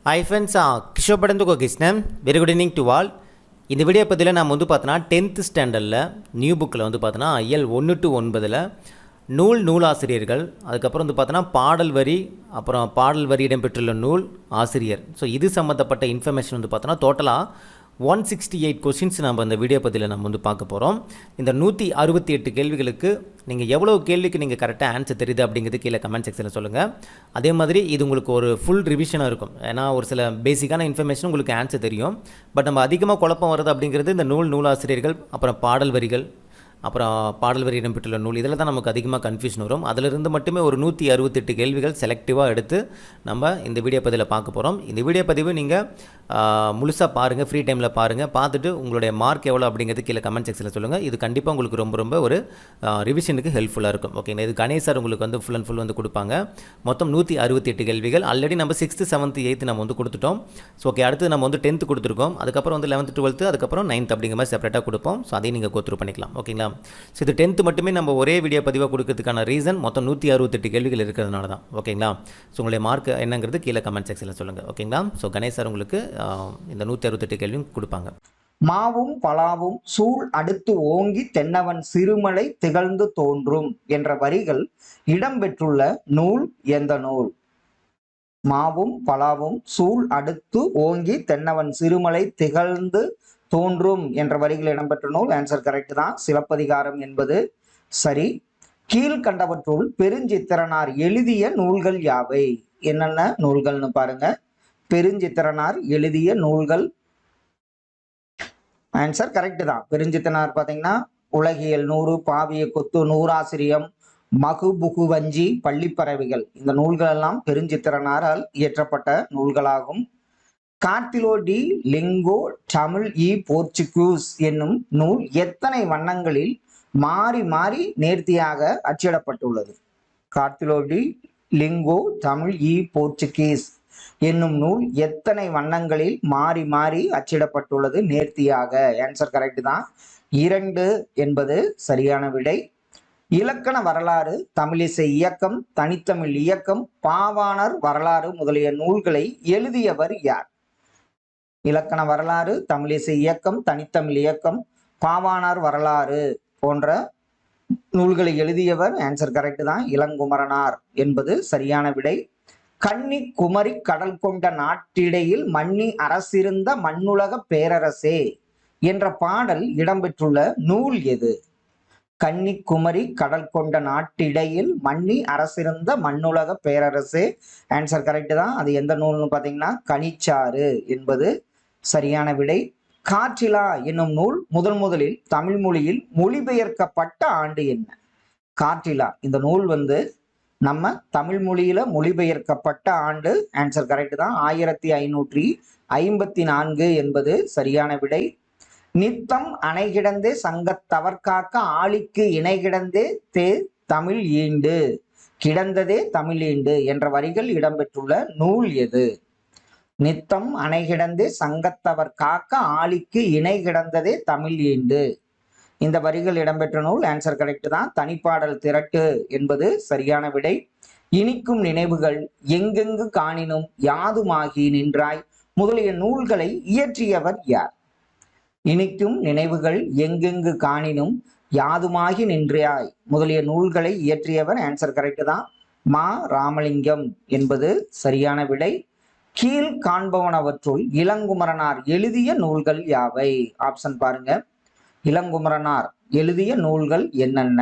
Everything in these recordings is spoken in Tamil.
Hi friends, கிஷோர் படந்துகோ Krishnan. Very good evening to all. இந்த வீடியோ பற்றியில் நம்ம பார்த்தோன்னா 10th ஸ்டாண்டர்டில் நியூ புக்கில் பார்த்தோன்னா இயல் 1 to 9 நூலாசிரியர்கள், அதுக்கப்புறம் பார்த்தோன்னா பாடல் வரி, அப்புறம் பாடல் வரி இடம்பெற்றுள்ள நூல் ஆசிரியர். ஸோ இது சம்மந்தப்பட்ட இன்ஃபர்மேஷன் பார்த்தோன்னா டோட்டலாக 168 கொஷின்ஸ் நம்ம இந்த வீடியோ பற்றியில் நம்ம பார்க்க போகிறோம். இந்த 168 கேள்விகளுக்கு நீங்கள் எவ்வளோ கேள்விக்கு நீங்கள் கரெக்டாக ஆன்சர் தெரியுது அப்படிங்கிறது கீழே கமெண்ட் செக்ஷனில் சொல்லுங்கள். அதே மாதிரி இது உங்களுக்கு ஒரு ஃபுல் ரிவிஷனாக இருக்கும். ஏன்னா ஒரு சில பேசிக்கான இன்ஃபர்மேஷன் உங்களுக்கு ஆன்சர் தெரியும். பட் நம்ம அதிகமாக குழப்பம் வருது அப்படிங்கிறது இந்த நூலாசிரியர்கள், அப்புறம் பாடல் வரிகள், அப்புறம் பாடல் வரி இடம்பெற்றுள்ள நூல், இதில் தான் நமக்கு அதிகமாக கன்ஃபியூஷன் வரும். அதிலிருந்து மட்டுமே ஒரு 168 கேள்விகள் செலக்டிவாக எடுத்து நம்ம இந்த வீடியோ பதிவில் பார்க்க போகிறோம். இந்த வீடியோ பதிவு நீங்கள் முழுசாக பாருங்கள், ஃப்ரீ டைமில் பாருங்கள். பார்த்துட்டு உங்களுடைய மார்க் எவ்வளோ அப்படிங்கிறது கீழே கமெண்ட் செக்ஷனில் சொல்லுங்கள். இது கண்டிப்பாக உங்களுக்கு ரொம்ப ஒரு ரிவிஷனுக்கு ஹெல்ப்ஃபுல்லாக இருக்கும். ஓகேங்களா? இது கணேஷ் சார் உங்களுக்கு ஃபுல் அண்ட் ஃபுல் கொடுப்பாங்க. மொத்தம் 168 கேள்விகள். ஆல்ரெடி நம்ம 6th 7th 8th நம்ம கொடுத்துட்டோம். ஸோ ஓகே, அடுத்து நம்ம 10th கொடுத்துருக்கோம். அதுக்கப்புறம் 11th 12th, அதுக்கப்புறம் 9th அப்படிங்கிற மாதிரி செப்பரேட்டாக கொடுப்போம். ஸோ அதையும் நீங்கள் கோத்ரூ பண்ணிக்கலாம். ஓகேங்களா? ஸோ இது 10th மட்டுமே நம்ம ஒரே வீடியோ பதிவாக கொடுக்கறதுக்கான ரீசன் மொத்தம் 168 கேள்விகள் இருக்கிறதுனால தான். ஓகேங்களா? ஸோ உங்களுடைய மார்க் என்னங்கிறது கீழே கமெண்ட் செக்ஷனில் சொல்லுங்கள். ஓகேங்களா? ஸோ கணேஷ் சார் உங்களுக்கு இந்த 168 கேள்வியும் கொடுப்பாங்க. மாவும் பலாவும் சூழ் அடுத்து ஓங்கி தென்னவன் சிறுமலை திகழ்ந்து தோன்றும் என்ற வரிகள் இடம்பெற்றுள்ள நூல் எந்த நூல்? மாவும் பலாவும் சூழ் அடுத்து ஓங்கி தென்னவன் சிறுமலை திகழ்ந்து தோன்றும் என்ற வரிகள் இடம்பெற்ற நூல். ஆன்சர் கரெக்ட் தான், சிலப்பதிகாரம் என்பது சரி. கீழ்கண்டவற்றுள் பெருஞ்சித்திரனார் எழுதிய நூல்கள் யாவை? என்னென்ன நூல்கள்னு பாருங்க. பெருஞ்சித்திரனார் எழுதிய நூல்கள், ஆன்சர் கரெக்ட் தான். பெருஞ்சித்திரனார் பார்த்தீங்கன்னா உலகியல் 100, பாவிய கொத்து, நூறாசிரியம், மகுபுகுவஞ்சி, பள்ளிப்பறவைகள், இந்த நூல்கள் எல்லாம் பெருஞ்சித்திரனாரால் இயற்றப்பட்ட நூல்களாகும். கார்த்திலோ டி லிங்கோ தமிழ் இ போர்ச்சுகீஸ் என்னும் நூல் எத்தனை வண்ணங்களில் மாறி மாறி நேர்த்தியாக அச்சிடப்பட்டுள்ளது? கார்த்திலோ டி லிங்கோ தமிழ் இ போர்ச்சுகீஸ் என்னும் நூல் எத்தனை வண்ணங்களில் மாறி மாறி அச்சிடப்பட்டுள்ளது நேர்த்தியாக? ஆன்சர் கரெக்ட் தான், 2 என்பது சரியான விடை. இலக்கண வரலாறு, தமிழிசை இயக்கம், தனித்தமிழ் இயக்கம், பாவாணர் வரலாறு முதலிய நூல்களை எழுதியவர் யார்? இலக்கண வரலாறு, தமிழிசை இயக்கம், தனித்தமிழ் இயக்கம், பாவாணர் வரலாறு போன்ற நூல்களை எழுதியவர், ஆன்சர் கரெக்ட் தான், இளங்குமரனார் என்பது சரியான விடை. கன்னி குமரி கடல் கொண்ட நாட்டிடையில் மன்னி அரசிருந்த மண்ணுலக பேரரசே என்ற பாடல் இடம்பெற்றுள்ள நூல் எது? கன்னி குமரி கடல் கொண்ட நாட்டிடையில் மன்னி அரசிருந்த மண்ணுலக பேரரசே, ஆன்சர் கரெக்ட் தான். அது எந்த நூல்னு பார்த்தீங்கன்னா கனிச்சாறு என்பது சரியான விடை. காற்றிலா என்னும் நூல் முதலில் தமிழ் மொழியில் மொழிபெயர்க்கப்பட்ட ஆண்டு என்ன? காற்றிலா இந்த நூல் நம்ம தமிழ் மொழியில மொழிபெயர்க்கப்பட்ட ஆண்டு, ஆன்சர் கரெக்ட் தான், 1554 என்பது சரியான விடை. நித்தம் அணை கிடந்தே சங்கத்தவர் காக்க ஆளிக்கு இணை கிடந்தே தமிழ் ஈண்டு, கிடந்ததே தமிழ் ஈண்டு என்ற வரிகள் இடம்பெற்றுள்ள நூல் எது? நித்தம் அணை கிடந்தே சங்கத்தவர் காக்க ஆளிக்கு இணை கிடந்ததே தமிழ் ஈண்டு, இந்த வரிகள் இடம்பெற்ற நூல், ஆன்சர் கரெக்ட் தான், தனிப்பாடல் திரட்டு என்பது சரியான விடை. இனிக்கும் நினைவுகள், எங்கெங்கு காணினும், யாதுமாகி நின்றாய் முதலிய நூல்களை இயற்றியவர் யார்? இனிக்கும் நினைவுகள், எங்கெங்கு காணினும், யாதுமாகி நின்றாய் முதலிய நூல்களை இயற்றியவர், ஆன்சர் கரெக்ட் தான், மா ராமலிங்கம் என்பது சரியான விடை. கீழ் காண்பவனவற்றுள் இளங்குமரனார் எழுதிய நூல்கள் யாவை? ஆப்ஷன் பாருங்க. இளங்குமரனார் எழுதிய நூல்கள் என்னென்ன?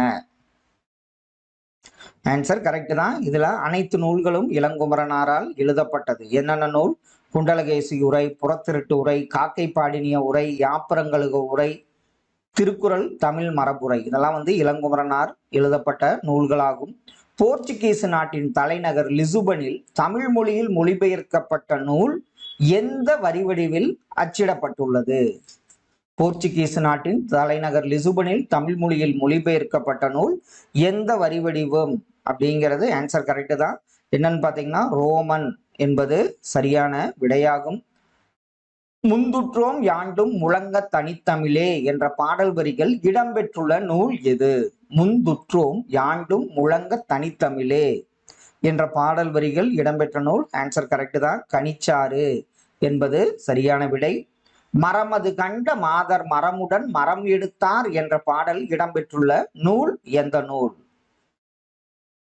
ஆன்சர் கரெக்ட் தான். இதுல அனைத்து நூல்களும் இளங்குமரனாரால் எழுதப்பட்டது. என்னென்ன நூல்? குண்டலகேசி உரை, புறத்திருட்டு உரை, காக்கை பாடினிய உரை, யாப்பரங்களுக உரை, திருக்குறள் தமிழ் மரபுரை, இதெல்லாம் இளங்குமரனார் எழுதப்பட்ட நூல்களாகும். போர்ச்சுகீஸ் நாட்டின் தலைநகர் லிசுபனில் தமிழ் மொழியில் மொழிபெயர்க்கப்பட்ட நூல் எந்த வரிவடிவில் அச்சிடப்பட்டுள்ளது? போர்ச்சுகீஸ் நாட்டின் தலைநகர் லிசுபனில் தமிழ் மொழியில் மொழிபெயர்க்கப்பட்ட நூல் எந்த வரிவடிவம் அப்படிங்கிறது, ஆன்சர் கரெக்ட் தான். என்னன்னு பார்த்தீங்கன்னா ரோமன் என்பது சரியான விடையாகும். முந்துற்றோம் யாண்டும் முழங்க தனித்தமிழே என்ற பாடல் வரிகள் இடம்பெற்றுள்ள நூல் எது? முந்துற்றோம் யாண்டும் முழங்க தனித்தமிழே என்ற பாடல் வரிகள் இடம்பெற்ற நூல். ஆன்சர் கரெக்ட் தான், கனிச்சாறு என்பது சரியான விடை. மரமது கண்ட மாதர் மரமுடன் மரம் எடுத்தார் என்ற பாடல் இடம்பெற்றுள்ள நூல் எந்த நூல்?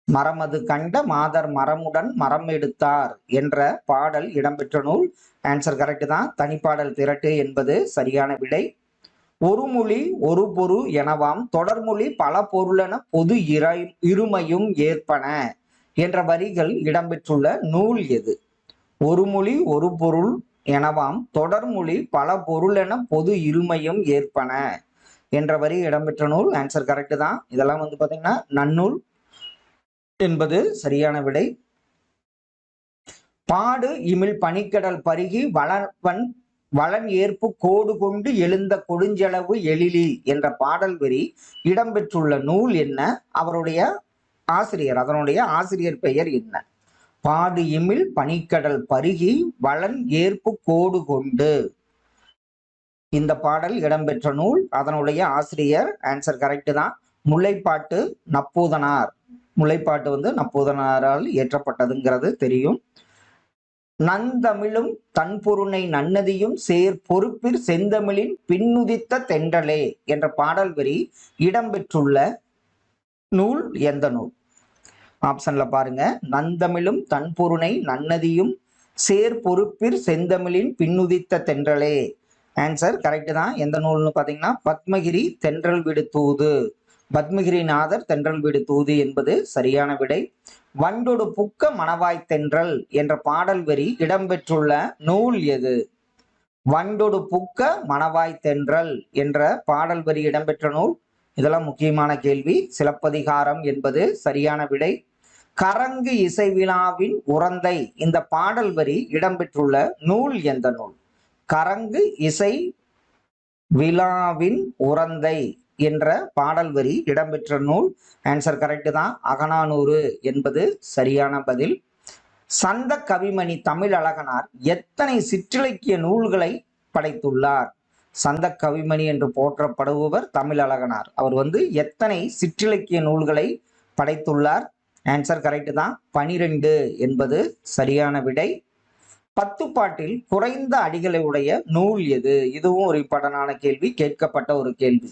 மரமது கண்ட மாதர் மரமுடன் மரம் எடுத்தார் என்ற பாடல் இடம்பெற்ற நூல். ஆன்சர் கரெக்ட் தான், தனிப்பாடல் திரட்டு என்பது சரியான விடை. ஒரு மொழி ஒரு பொரு எனவாம் தொடர்மொழி பல பொருளென பொது இருமையும் ஏற்பன என்ற வரிகள் இடம்பெற்றுள்ள நூல் எது? ஒரு மொழி ஒரு பொருள் எனவாம் தொடர்மொழி பல பொருளென பொது இருமையும் ஏற்பன என்ற வரி இடம்பெற்ற நூல். ஆன்சர் கரெக்ட் தான். இதெல்லாம் பாத்தீங்கன்னா நன்னூல் என்பது சரியான விடை. பாடு இமிழ் பனிக்கடல் பருகி வளன் ஏற்பு கோடு கொண்டு எழுந்த கொடுஞ்செலவு எழிலி என்ற பாடல் வரி இடம்பெற்றுள்ள நூல் என்ன? அவருடைய ஆசிரியர், அதனுடைய ஆசிரியர் பெயர் என்ன? பாடு இமிழ் பனிக்கடல் பருகி வளன் ஏற்பு கோடு கொண்டு இந்த பாடல் இடம்பெற்ற நூல், அதனுடைய ஆசிரியர். ஆன்சர் கரெக்ட் தான், முல்லைப்பாட்டு நப்பூதனார். முல்லைப்பாட்டு நப்பூதனாரால் இயற்றப்பட்டதுங்கிறது தெரியும். நந்தமிழும் தன்பொருணை நன்னதியும் சேர் பொறுப்பிற் செந்தமிழின் பின்னுதித்த தென்றலே என்ற பாடல் வரி இடம்பெற்றுள்ள நூல் எந்த நூல்? ஆப்ஷன்ல பாருங்க. நந்தமிழும் தன்பொருணை நன்னதியும் சேர் பொறுப்பிற் செந்தமிழின் பின்னுதித்த தென்றலே. ஆன்சர் கரெக்ட் தான். எந்த நூல்னு பாத்தீங்கன்னா பத்மகிரி தென்றல் விடு தூது. பத்மகிரிநாதர் தென்றல் விடு தூது என்பது சரியான விடை. வண்டொடு புக்க மணவாய் தென்றல் என்ற பாடல் வரி இடம்பெற்றுள்ள நூல் எது? வண்டொடு புக்க மணவாய் தென்றல் என்ற பாடல் வரி இடம்பெற்ற நூல். இதெல்லாம் முக்கியமான கேள்வி. சிலப்பதிகாரம் என்பது சரியான விடை. கரங்கு இசை விழாவின் உறந்தை இந்த பாடல் வரி இடம்பெற்றுள்ள நூல் எந்த நூல்? கரங்கு இசை விழாவின் உறந்தை என்ற பாடல் வரி இடம்பெற்ற நூல். ஆன்சர் கரெக்ட் தான், அகநானூறு என்பது சரியான பதில். சந்த கவிமணி தமிழ் அழகனார் எத்தனை சிற்றிலக்கிய நூல்களை படைத்துள்ளார்? சந்த கவிமணி என்று போற்றப்படுபவர் தமிழ் அழகனார். அவர் எத்தனை சிற்றிலக்கிய நூல்களை படைத்துள்ளார்? ஆன்சர் கரெக்ட் தான், 12 என்பது சரியான விடை. பத்துப்பாட்டில் குறைந்த அடிகளை உடைய நூல் எது? இதுவும் ஒரு இம்பார்ட்டன்டான கேள்வி, கேட்கப்பட்ட ஒரு கேள்வி.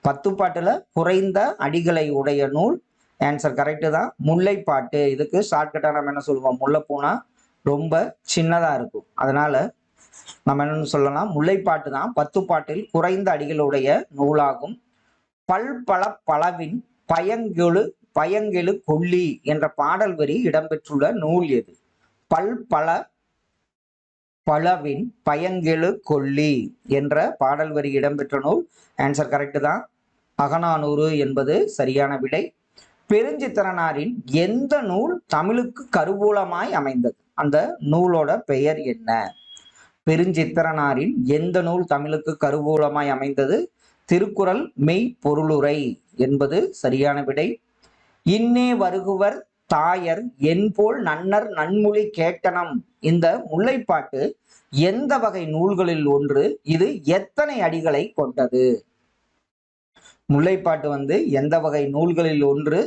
பத்துப்பாட்டுல குறைந்த அடிகளை உடைய நூல். ஆன்சர் கரெக்ட் தான், முல்லைப்பாட்டு. இதுக்கு ஷார்ட்கட்டா நம்ம என்ன சொல்லுவோம்? முல்லைப்பூனா ரொம்ப சின்னதா இருக்கும், அதனால நம்ம என்னன்னு சொல்லலாம், முல்லைப்பாட்டு தான் பத்துப்பாட்டில் குறைந்த அடிகளுடைய நூலாகும். பல்பல பலவின் பயங்கெழு கொல்லி என்ற பாடல் வரி இடம்பெற்றுள்ள நூல் எது? பல்பல பலவின் பயங்கெழு கொல்லி என்ற பாடல் வரி இடம்பெற்ற நூல். ஆன்சர் கரெக்ட் தான், அகநானூறு என்பது சரியான விடை. பெருஞ்சித்திரனாரின் எந்த நூல் தமிழுக்கு கருவூலமாய் அமைந்தது? அந்த நூலோட பெயர் என்ன? பெருஞ்சித்திரனாரின் எந்த நூல் தமிழுக்கு கருவூலமாய் அமைந்தது? திருக்குறள் மெய் பொருளுரை என்பது சரியான விடை. இன்னே வருகுவர் தாயர் என்போல் நன்னர் நன்மொழி கேட்டனம் இந்த முல்லைப்பாட்டு எந்த வகை நூல்களில் ஒன்று? இது எத்தனை அடிகளை கொண்டது? முல்லைப்பாட்டு எந்த வகை நூல்களில் ஒன்று?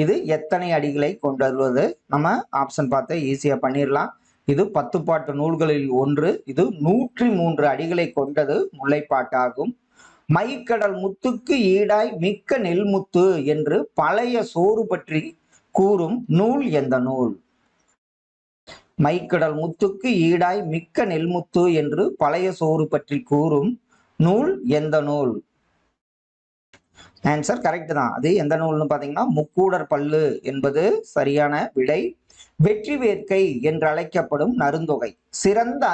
இது எத்தனை அடிகளை கொண்டது? நம்ம ஆப்ஷன் பார்த்து ஈஸியா பண்ணிடலாம். இது 10 பாட்டு நூல்களில் ஒன்று. இது 103 அடிகளை கொண்டது முல்லைப்பாட்டாகும். மைக்கடல் முத்துக்கு ஈடாய் மிக்க நெல்முத்து என்று பழைய சோறு பற்றி கூறும் நூல் எந்த நூல்? மைக்கடல் முத்துக்கு ஈடாய் மிக்க நெல்முத்து என்று பழைய சோறு பற்றி கூறும் நூல் எந்த நூல்? ஆன்சர் கரெக்ட் தான். அது எந்த நூல்னு பாத்தீங்கன்னா முக்கூடர் பல்லு என்பது சரியான விடை. வெற்றி வேர்க்கை என்று அழைக்கப்படும் நருந்தொகை சிறந்த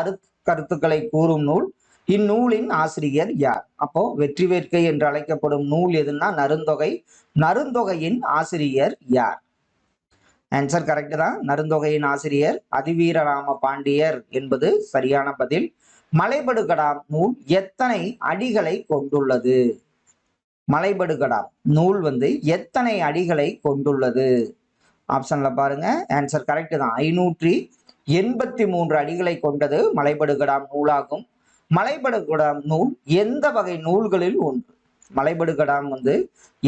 கருத்துக்களை கூறும் நூல். இந்நூலின் ஆசிரியர் யார்? அப்போ வெற்றி வேர்க்கை என்று அழைக்கப்படும் நூல் எதுன்னா நருந்தொகை. நருந்தொகையின் ஆசிரியர் யார்? ஆன்சர் கரெக்ட் தான், நருந்தொகையின் ஆசிரியர் அதிவீரராம பாண்டியர் என்பது சரியான பதில். மலைபடுகடாம் நூல் எத்தனை அடிகளை கொண்டுள்ளது? மலைபடுகடாம் நூல் எத்தனை அடிகளை கொண்டுள்ளது? ஆப்ஷன்ல பாருங்க. ஆன்சர் கரெக்ட் தான், 583 அடிகளை கொண்டது மலைபடுகடாம் நூலாகும். மலைபடுகடாம் நூல் எந்த வகை நூல்களில் ஒன்று? மலைபடுகடாம்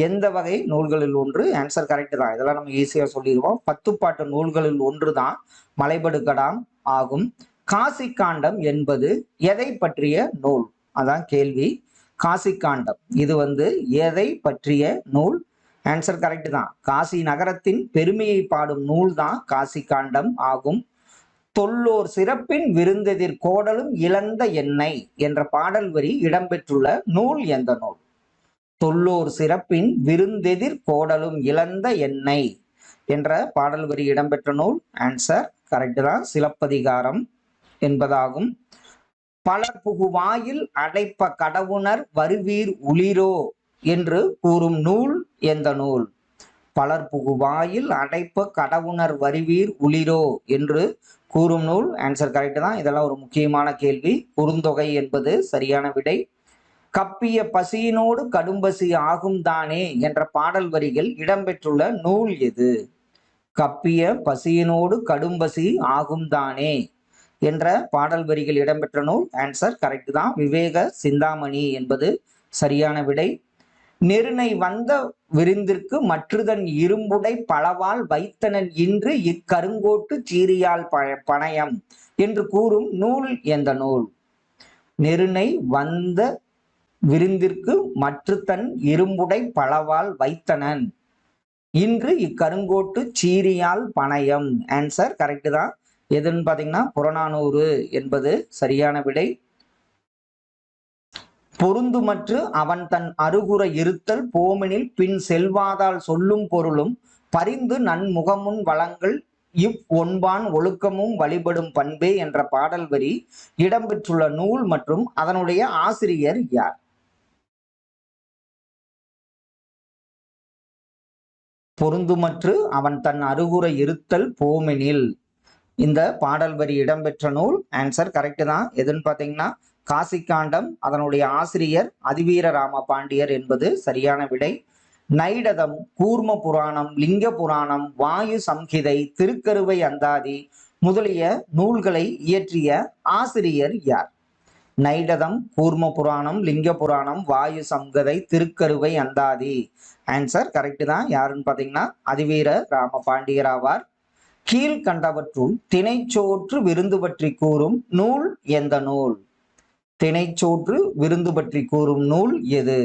எந்த வகை நூல்களில் ஒன்று? ஆன்சர் கரெக்ட் தான். இதெல்லாம் நம்ம ஈஸியா சொல்லிடுவோம். 10 பாட்டு நூல்களில் ஒன்று தான் மலைபடுகடாம் ஆகும். காசி காண்டம் என்பது எதை பற்றிய நூல்? அதான் கேள்வி. காசி காண்டம் இது எதை பற்றிய நூல்? ஆன்சர் கரெக்ட் தான். காசி நகரத்தின் பெருமையை பாடும் நூல் தான் காசி காண்டம் ஆகும். தொல்லோர் சிறப்பின் விருந்தெதிர் கோடலும் இழந்த எண்ணெய் என்ற பாடல் வரி இடம்பெற்றுள்ள நூல் எந்த நூல்? தொல்லோர் சிறப்பின் விருந்தெதிர் கோடலும் இழந்த எண்ணெய் என்ற பாடல் வரி இடம்பெற்ற நூல். ஆன்சர் கரெக்ட் தான். சிலப்பதிகாரம் என்பதாகும். பலர் புகுவாயில் அடைப்ப கடவுணர் வருவீர் உளிரோ என்று கூறும் நூல் எந்த நூல்? பலர் புகுவாயில் அடைப்ப கடவுணர் வருவீர் உளிரோ என்று கூறும் நூல். ஆன்சர் கரெக்ட் தான். இதெல்லாம் ஒரு முக்கியமான கேள்வி. குறுந்தொகை என்பது சரியான விடை. கப்பிய பசியினோடு கடும்பசி ஆகும் தானே என்ற பாடல் வரிகள் இடம்பெற்றுள்ள நூல் எது? கப்பிய பசியினோடு கடும்பசி ஆகும் தானே என்ற பாடல் வரிகள் இடம்பெற்ற நூல். ஆன்சர் கரெக்ட் தான். விவேக சிந்தாமணி என்பது சரியான விடை. நெருனை வந்த விருந்திற்கு மற்றுதன் இரும்புடை பலவால் வைத்தனன் இன்று இக்கருங்கோட்டு சீரியால் பணயம் என்று கூறும் நூல் எந்த நூல்? நெருனை வந்த விருந்திற்கு மற்றுத்தன் இரும்புடை பலவால் வைத்தனன் இன்று இக்கருங்கோட்டு சீரியால் பணயம். ஆன்சர் கரெக்ட் தான். எதுன்னு பாத்தீங்கன்னா புறநானூறு என்பது சரியான விடை. பொருந்துமற்று அவன் தன் அருகுற இருத்தல் போமெனில் பின் செல்வாதால் சொல்லும் பொருளும் பரிந்து நன்முகமுன் வளங்கள் ஒன்பான் ஒழுக்கமும் வழிபடும் பண்பே என்ற பாடல் வரி இடம்பெற்றுள்ள நூல் மற்றும் அதனுடைய ஆசிரியர் யார்? பொருந்துமற்று அவன் தன் அருகுற இருத்தல் போமெனில் இந்த பாடல் வரி இடம்பெற்ற நூல். ஆன்சர் கரெக்ட் தான். எதுன்னு பாத்தீங்கன்னா காசி காண்டம். அதனுடைய ஆசிரியர் அதிவீர ராம பாண்டியர் என்பது சரியான விடை. நைடதம், கூர்ம புராணம், லிங்க புராணம், வாயு சம்ஹிதை, திருக்கருவை அந்தாதி முதலிய நூல்களை இயற்றிய ஆசிரியர் யார்? நைடதம், கூர்ம புராணம், லிங்க புராணம், வாயு சம்ஹிதை, திருக்கருவை அந்தாதி. ஆன்சர் கரெக்ட் தான். யாருன்னு பாத்தீங்கன்னா அதிவீர ராம பாண்டியர் ஆவார். கீழ்கண்டவற்றுள் திணைச்சோற்று விருந்து பற்றி கூறும் நூல் எந்த நூல்? திணைச்சோற்று விருந்து பற்றி கூறும் நூல் எது?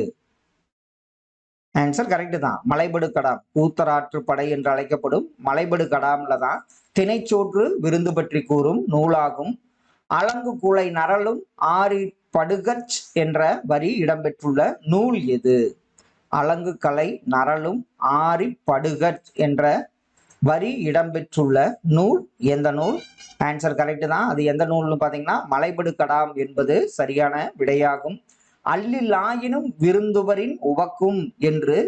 ஆன்சர் கரெக்ட் தான். மலைபடுகடாம். கூத்தராற்று படை என்று அழைக்கப்படும் மலைபடுகடாம்ல தான் திணைச்சோற்று விருந்து பற்றி கூறும் நூலாகும். அலங்கு குலை நரலும் ஆரி படுகச் என்ற வரி இடம்பெற்றுள்ள நூல் எது? அலங்கு கலை நரலும் ஆரி படுகச் என்ற வரி இடம்பெற்றுள்ள நூல் எந்த நூல்? ஆன்சர் கரெக்ட் தான். அது எந்த நூல்னு பாத்தீங்கன்னா மலைபடுகடாம் என்பது சரியான விடையாகும். அல்லிலாயினும் விருந்துவரின் உவக்கும் என்று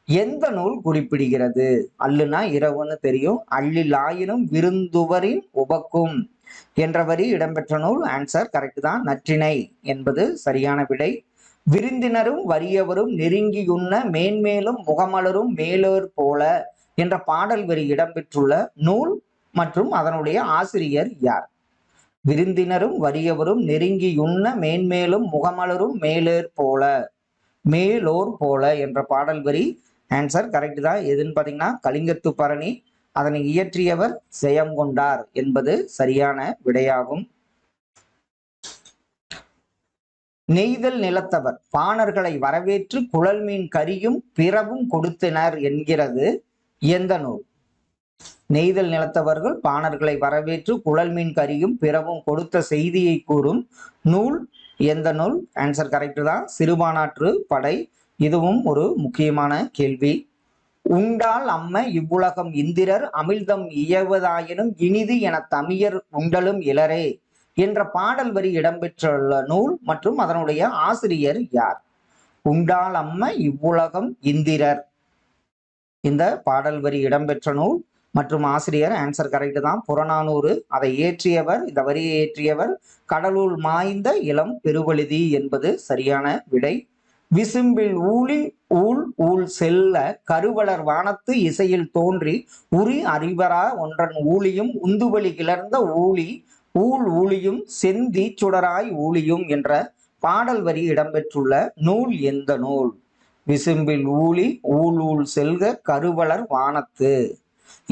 எந்த நூல் குறிப்பிடுகிறது? அல்லுனா இரவுன்னு தெரியும். அல்லிலாயினும் விருந்துவரின் உவக்கும் என்ற வரி இடம்பெற்ற நூல். ஆன்சர் கரெக்ட் தான். நற்றிணை என்பது சரியான விடை. விருந்தினரும் வறியவரும் நெருங்கியுண்ண மேன்மேலும் முகமலரும் மேலோர் போல என்ற பாடல் வரி இடம்பெற்றுள்ள நூல் மற்றும் அதனுடைய ஆசிரியர் யார்? விருந்தினரும் வறியவரும் நெருங்கியுண்ண மேன்மேலும் முகமலரும் மேலோர் போல என்ற பாடல் வரி. ஆன்சர் கரெக்ட் தான். எதுன்னு பாத்தீங்கன்னா கலிங்கத்து பரணி. அதனை இயற்றியவர் ஜெயங்கொண்டார் என்பது சரியான விடையாகும். நெய்தல் நிலத்தவர் பாணர்களை வரவேற்று குழல் மீன் கரியும் பிறவும் கொடுத்தனர் என்கிறது எந்த நூல்? நெய்தல் நிலத்தவர்கள் பாணர்களை வரவேற்று குழல் மீன் கரியும் பிறவும் கொடுத்த செய்தியை கூறும் நூல் எந்த நூல்? ஆன்சர் கரெக்ட் தான். சிறுபானாற்று படை. இதுவும் ஒரு முக்கியமான கேள்வி. உண்டால் அம்ம இவ்வுலகம் இந்திரர் அமிழ்தம் இயவதாயினும் இனிது என தமியர் உண்டலும் இளரே என்ற பாடல் வரி இடம்பெற்றுள்ள நூல் மற்றும் அதனுடைய ஆசிரியர் யார்? உண்டால் அம்ம இவ்வுலகம் இந்திரர் இந்த பாடல் வரி இடம்பெற்ற நூல் மற்றும் ஆசிரியர். ஆன்சர் கரெக்ட் தான். புறநானூறு. அதை இயற்றியவர், இந்த வரியை இயற்றியவர் கடலுள் மாய்ந்த இளம் பெருவழுதி என்பது சரியான விடை. விசும்பில் ஊழ் செல்ல கருவளர் வானத்து இசையில் தோன்றி உரி அறிவரா ஒன்றன் ஊழியும் உந்துவலி கிளர்ந்த ஊழியும் செந்தி சுடராய் ஊழியும் என்ற பாடல் வரி இடம்பெற்றுள்ள நூல் எந்த நூல்? விசும்பில் ஊழி ஊழ் ஊழ் செல்க கருவளர் வானத்து.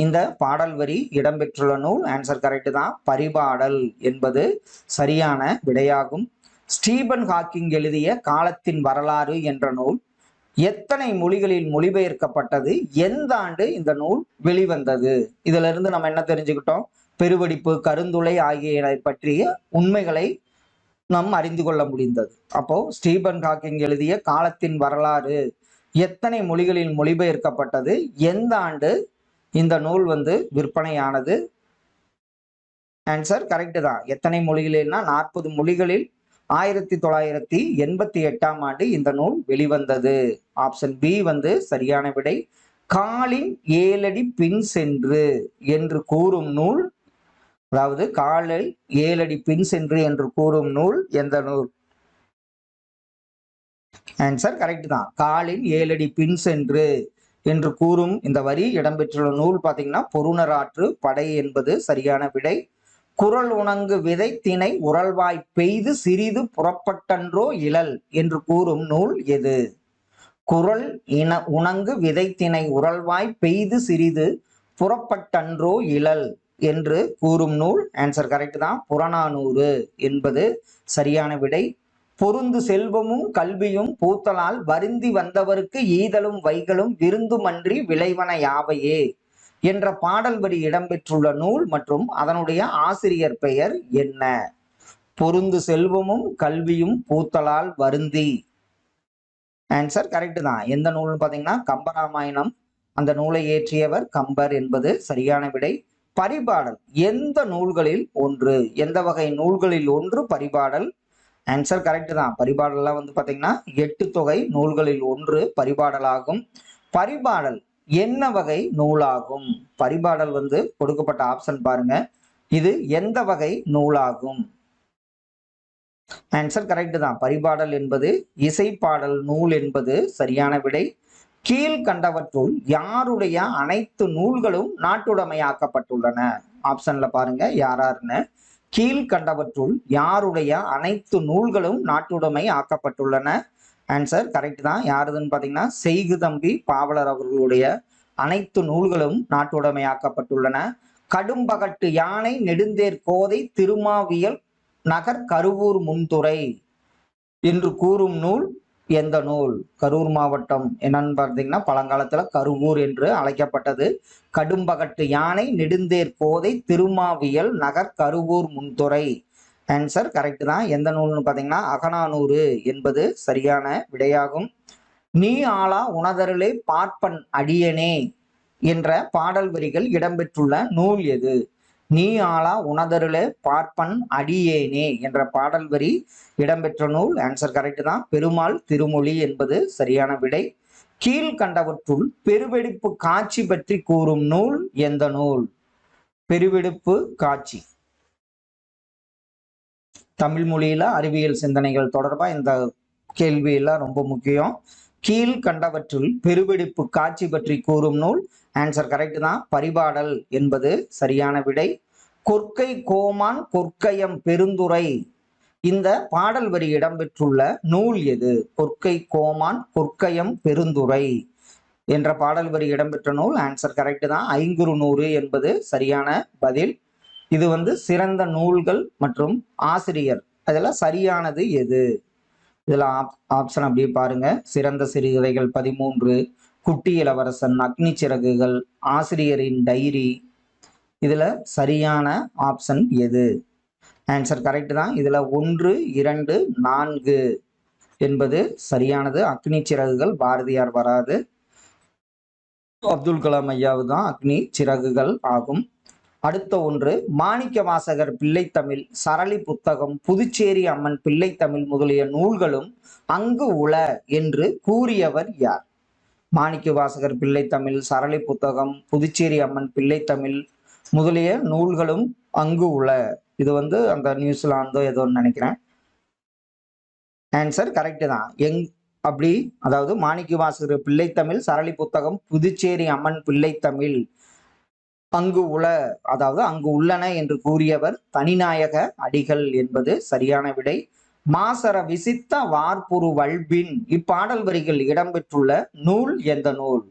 இந்த பாடல் வரி இடம்பெற்றுள்ள நூல் ஆன்சர் கரெக்ட் தான், பரிபாடல் என்பது சரியான விடையாகும். ஸ்டீபன் ஹாக்கிங் எழுதிய காலத்தின் வரலாறு என்ற நூல் எத்தனை மொழிகளில் மொழிபெயர்க்கப்பட்டது, எந்த ஆண்டு இந்த நூல் வெளிவந்தது? இதுல இருந்து நம்ம என்ன தெரிஞ்சுக்கிட்டோம்? பெருவெடிப்பு, கருந்துளை ஆகியவை பற்றிய உண்மைகளை நாம் அறிந்து கொள்ள முடிந்தது. அப்போ ஸ்டீபன் ஹாக்கிங் எழுதிய காலத்தின் வரலாறு எத்தனை மொழிகளில் மொழிபெயர்க்கப்பட்டது, எந்த ஆண்டு இந்த நூல் விற்பனையானது? ஆன்சர் கரெக்ட் தான். எத்தனை மொழிகளில்னா 40 மொழிகளில் 1988ஆம் ஆண்டு இந்த நூல் வெளிவந்தது. ஆப்ஷன் பி சரியான விடை. காலின் 7 அடி பின் சென்று என்று கூறும் நூல், அதாவது காலில் 7 அடி பின் சென்று என்று கூறும் நூல் எந்த நூல்? ஆன்சர் கரெக்ட் தான், காலின் 7 அடி பின் சென்று என்று கூறும் இந்த வரி இடம்பெற்றுள்ள நூல் பார்த்தீங்கன்னா பொருணராற்று படை என்பது சரியான விடை. குரல் உணங்கு விதை திணை உரல்வாய் பெய்து சிறிது புறப்பட்டன்றோ இழல் என்று கூறும் நூல் எது? குரல் உணங்கு விதை திணை உரல்வாய் பெய்து சிறிது புறப்பட்டன்றோ இழல் என்று கூறும் நூல் ஆன்சர் கரெக்ட் தான், புறநானூறு என்பது சரியான விடை. பொருந்து செல்வமும் கல்வியும் பூத்தலால் வருந்தி வந்தவருக்கு ஈதலும் வைகளும் விருந்துமன்றி விளைவன யாவையே என்ற பாடல் வரி இடம்பெற்றுள்ள நூல் மற்றும் அதனுடைய ஆசிரியர் பெயர் என்ன? பொருந்து செல்வமும் கல்வியும் பூத்தலால் வருந்தி. ஆன்சர் கரெக்ட் தான். எந்த நூல்னு பார்த்தீங்கன்னா கம்பராமாயணம். அந்த நூலை இயற்றியவர் கம்பர் என்பது சரியான விடை. பரிபாடல் எந்த நூல்களில் ஒன்று? எந்த வகை நூல்களில் ஒன்று பரிபாடல்? ஆன்சர் கரெக்ட் தான். பரிபாடல்லாம் பார்த்தீங்கன்னா 8 தொகை நூல்களில் ஒன்று பரிபாடலாகும். பரிபாடல் என்ன வகை நூலாகும்? பரிபாடல் கொடுக்கப்பட்ட ஆப்ஷன் பாருங்க, இது எந்த வகை நூலாகும்? ஆன்சர் கரெக்ட் தான். பரிபாடல் என்பது இசைப்பாடல் நூல் என்பது சரியான விடை. கீழ்கண்டவற்றுள் யாருடைய அனைத்து நூல்களும் நாட்டுடைமையாக்கப்பட்டுள்ளன? ஆப்ஷன்ல பாருங்க யாராருன்னு. கீழ்கண்டவற்றுள் யாருடைய அனைத்து நூல்களும் நாட்டுடைமை ஆக்கப்பட்டுள்ளன? ஆன்சர் கரெக்ட் தான். யாருதுன்னு பார்த்தீங்கன்னா செய்குதம்பி பாவலர் அவர்களுடைய அனைத்து நூல்களும் நாட்டுடைமையாக்கப்பட்டுள்ளன. கடும்பகட்டு யானை நெடுந்தேர் கோதை திருமாவியல் நகர் கருவூர் முன்துறை என்று கூறும் நூல் எந்த நூல்? கரூர் மாவட்டம் என்னன்னு பார்த்தீங்கன்னா பழங்காலத்துல கருவூர் என்று அழைக்கப்பட்டது. கடும்பகட்டு யானை நெடுந்தேர் கோதை திருமாவியல் நகர் கருவூர் முன்துறை. ஆன்சர் கரெக்ட் தான். எந்த நூல்னு பார்த்தீங்கன்னா அகநானூறு என்பது சரியான விடையாகும். நீ ஆளா உணதருளே பார்ப்பன் அடியனே என்ற பாடல் வரிகள் இடம்பெற்றுள்ள நூல் எது? நீ ஆளா உணதருளே பார்ப்பன் அடியேனே என்ற பாடல் வரி இடம்பெற்ற நூல் ஆன்சர் கரெக்ட் தான், பெருமாள் திருமொழி என்பது சரியான விடை. கீழ்கண்டவற்றுள் பெருவெடிப்பு காட்சி பற்றி கூறும் நூல் எந்த நூல்? பெருவெடிப்பு காட்சி. தமிழ் மொழியில அறிவியல் சிந்தனைகள் தொடர்பா இந்த கேள்வியெல்லாம் ரொம்ப முக்கியம். கீழ்கண்டவற்றுள் பெருவெடிப்பு காட்சி பற்றி கூறும் நூல் ஆன்சர் கரெக்ட் தான், பரிபாடல் என்பது சரியான விடை. கொற்கை கோமான் கொற்கையம் பெருந்துறை இந்த பாடல் வரி இடம்பெற்றுள்ள நூல் எது? கொற்கை கோமான் கொற்கையம் பெருந்துறை என்ற பாடல் வரி இடம்பெற்ற நூல் ஆன்சர் கரெக்ட் தான், ஐங்குறுநூறு என்பது சரியான பதில். இது சிறந்த நூல்கள் மற்றும் ஆசிரியர் அதெல்லாம் சரியானது எது? இதுல ஆப்ஷன் அப்படியே பாருங்க. சிறந்த சிறுகதைகள் 13, குட்டி இளவரசன், அக்னி சிறகுகள், ஆசிரியரின் டைரி. இதுல சரியான ஆப்ஷன் எது? ஆன்சர் கரெக்ட் தான். இதுல 1, 2, 4 என்பது சரியானது. அக்னி சிறகுகள் பாரதியார் வராது, அப்துல் கலாம் ஐயாவு தான் அக்னி சிறகுகள் ஆகும். அடுத்த ஒன்று, மாணிக்க வாசகர் பிள்ளைத்தமிழ், சரளி புத்தகம், புதுச்சேரி அம்மன் பிள்ளைத்தமிழ் முதலிய நூல்களும் அங்கு உள என்று கூறியவர் யார்? மாணிக்க வாசகர் பிள்ளைத்தமிழ், சரளி புத்தகம், புதுச்சேரி அம்மன் பிள்ளைத்தமிழ் முதலிய நூல்களும் அங்கு உள. இது அந்த நியூசிலாந்தோ ஏதோன்னு நினைக்கிறேன். ஆன்சர் கரெக்ட் தான். அப்படி அதாவது மாணிக்க வாசகர் பிள்ளைத்தமிழ், சரளி புத்தகம், புதுச்சேரி அம்மன் பிள்ளைத்தமிழ் அங்கு உள, அதாவது அங்கு உள்ளன என்று கூறியவர் தனிநாயக அடிகள் என்பது சரியான விடை. மாசற விசித்த வார்ப்புரு வல்பின் இப்பாடல் வரிகள் இடம்பெற்றுள்ள நூல் எந்த நூல்?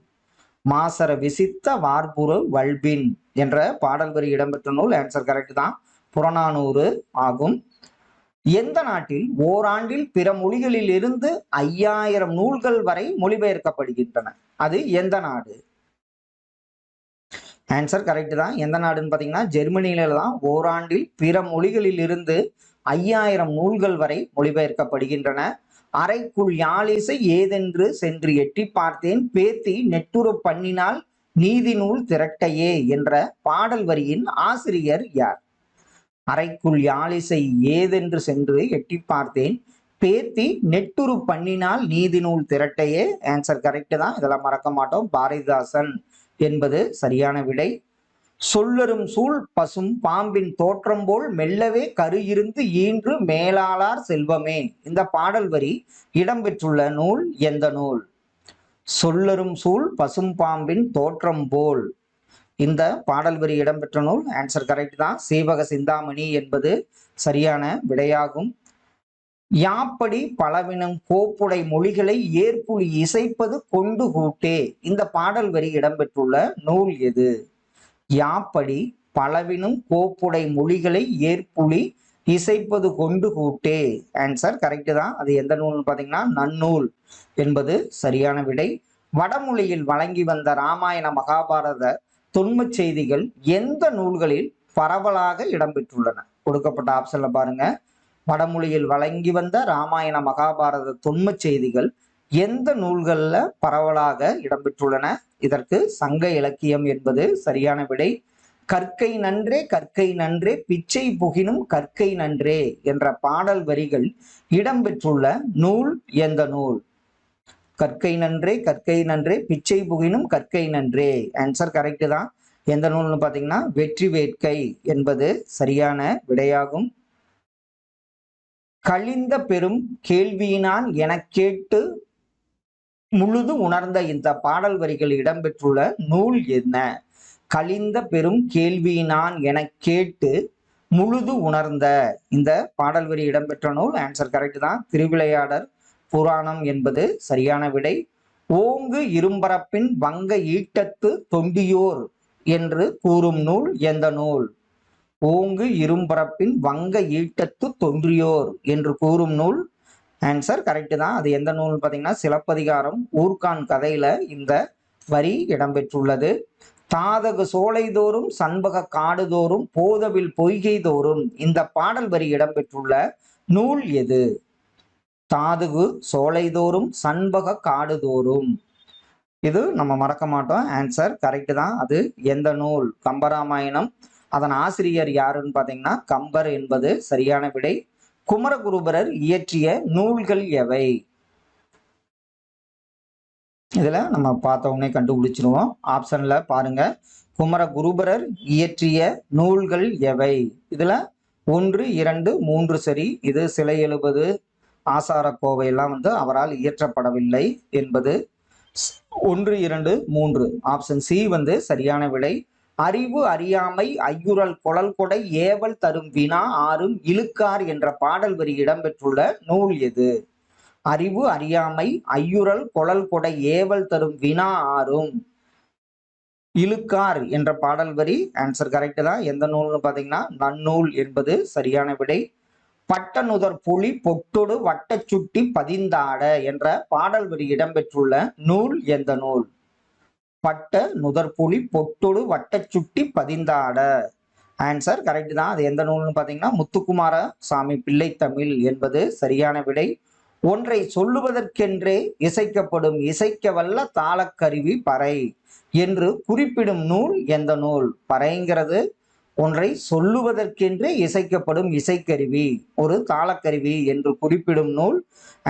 மாசற விசித்த வார்ப்புரு வல்பின் என்ற பாடல் வரி இடம்பெற்ற நூல். ஆன்சர் கரெக்ட் தான், புறநானூறு ஆகும். எந்த நாட்டில் ஓராண்டில் பிற மொழிகளில் இருந்து 5000 நூல்கள் வரை மொழிபெயர்க்கப்படுகின்றன? அது எந்த நாடு? ஆன்சர் கரெக்ட் தான். எந்த நாடுன்னு பாத்தீங்கன்னா ஜெர்மனியில தான் ஓராண்டில் பிற மொழிகளில் இருந்து 5000 நூல்கள் வரை மொழிபெயர்க்கப்படுகின்றன. அறைக்குள் யாழிசை ஏதென்று சென்று எட்டி பார்த்தேன், பேத்தி நெட்டுரு பண்ணினால் நீதி நூல் திரட்டையே என்ற பாடல் வரியின் ஆசிரியர் யார்? அறைக்குள் யாழிசை ஏதென்று சென்று எட்டி பார்த்தேன், பேத்தி நெட்டுரு பண்ணினால் நீதி நூல் திரட்டையே. ஆன்சர் கரெக்ட் தான், இதெல்லாம் மறக்க மாட்டோம். பாரதிதாசன் என்பது சரியான விடை. சொல்லரும் சூழ் பசும் பாம்பின் தோற்றம் போல் மெல்லவே கரு இருந்து ஈன்று மேலாளார் செல்வமே இந்த பாடல் வரி இடம்பெற்றுள்ள நூல் எந்த நூல்? சொல்லரும் சூழ் பசும் பாம்பின் தோற்றம் போல் இந்த பாடல் வரி இடம்பெற்ற நூல். ஆன்சர் கரெக்ட் தான், சீவக சிந்தாமணி என்பது சரியான விடையாகும். யாப்படி பலவினம் கோப்புடை மொழிகளை ஏற்புலி இசைப்பது கொண்டு கூட்டே இந்த பாடல் வரி இடம்பெற்றுள்ள நூல் எது? யாப்படி பலவினும் கோப்புடை மொழிகளை ஏற்புலி இசைப்பது கொண்டு கூட்டே. ஆன்சர் கரெக்ட் தான், அது எந்த நூல்னு பாத்தீங்கன்னா நன்னூல் என்பது சரியான விடை. வடமொழியில் வழங்கி வந்த ராமாயண மகாபாரத தொன்ம செய்திகள் எந்த நூல்களில் பரவலாக இடம்பெற்றுள்ளன? கொடுக்கப்பட்ட ஆப்ஷன்ல பாருங்க. வடமொழியில் வழங்கி வந்த ராமாயண மகாபாரத தொன்ம செய்திகள் எந்த நூல்கள்ல பரவலாக இடம்பெற்றுள்ளன? இதற்கு சங்க இலக்கியம் என்பது சரியான விடை. கற்கை நன்றே கற்கை நன்றே பிச்சை புகினும் கற்கை நன்றே என்ற பாடல் வரிகள் இடம்பெற்றுள்ள நூல் எந்த நூல்? கற்கை நன்றே கற்கை நன்றே பிச்சை புகினும் கற்கை நன்றே. ஆன்சர் கரெக்ட் தான், எந்த நூல்னு பாத்தீங்கன்னா வெற்றி வேட்கை என்பது சரியான விடையாகும். கழிந்த பெரும் கேள்வியினான் எனக் கேட்டு முழுது உணர்ந்த இந்த பாடல் வரிகள் இடம்பெற்றுள்ள நூல் என்ன? கழிந்த பெரும் கேள்வியினான் எனக் கேட்டு முழுது உணர்ந்த இந்த பாடல் வரி இடம்பெற்ற நூல். ஆன்சர் கரெக்ட் தான், திருவிளையாடற் புராணம் என்பது சரியான விடை. ஓங்கு இரும்பரப்பின் வங்க ஈட்டத்து தொண்டியோர் என்று கூறும் நூல் எந்த நூல்? ஓங்கு இரும்பரப்பின் வங்க ஈட்டத்து தொன்றியோர் என்று கூறும் நூல். ஆன்சர் கரெக்ட் தான், அது எந்த நூல் பார்த்தீங்கன்னா சிலப்பதிகாரம் ஊர்கான் கதையில இந்த வரி இடம்பெற்றுள்ளது. தாதகு சோலைதோறும் சண்பக காடுதோறும் போதவில் பொய்கை தோறும் இந்த பாடல் வரி இடம்பெற்றுள்ள நூல் எது? தாதுகு சோலைதோறும் சண்பக காடுதோறும், இது நம்ம மறக்க மாட்டோம். ஆன்சர் கரெக்ட் தான், அது எந்த நூல்? கம்பராமாயணம். அதன் ஆசிரியர் யாருன்னு பாத்தீங்கன்னா கம்பர் என்பது சரியான விடை. குமரகுருபரர் இயற்றிய நூல்கள் எவை? இதுல நம்ம பார்த்த உடனே கண்டுபிடிச்சிருவோம். ஆப்ஷன்ல பாருங்க. குமரகுருபரர் இயற்றிய நூல்கள் எவை? இதுல 1, 2, 3 சரி. இது சிலை எழுபது ஆசார கோவை எல்லாம் அவரால் இயற்றப்படவில்லை என்பது 1, 2, 3. ஆப்ஷன் சி சரியான விடை. அறிவு அறியாமை ஐயுறல் குழல் கொடை ஏவல் தரும் வினா ஆறும் இழுக்கார் என்ற பாடல் வரி இடம்பெற்றுள்ள நூல் எது? அறிவு அறியாமை ஐயுறல் குழல் கொடை ஏவல் தரும் வினா ஆறும் இழுக்கார் என்ற பாடல் வரி. ஆன்சர் கரெக்ட் தான், எந்த நூல்னு பாத்தீங்கன்னா நன்னூல் என்பது சரியான விடை. பட்ட நுதர் புலி பொட்டொடு வட்ட சுட்டி பதிந்தாட என்ற பாடல் வரி இடம்பெற்றுள்ள நூல் எந்த நூல்? பட்ட நுதற்புலி பொட்டொடு வட்ட சுட்டி பதிந்தாட. ஆன்சர் கரெக்ட் தான், அது எந்த நூல்னு பாத்தீங்கன்னா முத்துக்குமார சாமி பிள்ளை தமிழ் என்பது சரியான விடை. ஒன்றை சொல்லுவதற்கென்றே இசைக்கப்படும் இசைக்க வல்ல தாளக்கருவி பறை என்று குறிப்பிடும் நூல் எந்த நூல்? பறைங்கிறது ஒன்றை சொல்லுவதற்கென்றே இசைக்கப்படும் இசைக்கருவி, ஒரு தாளக்கருவி என்று குறிப்பிடும் நூல்.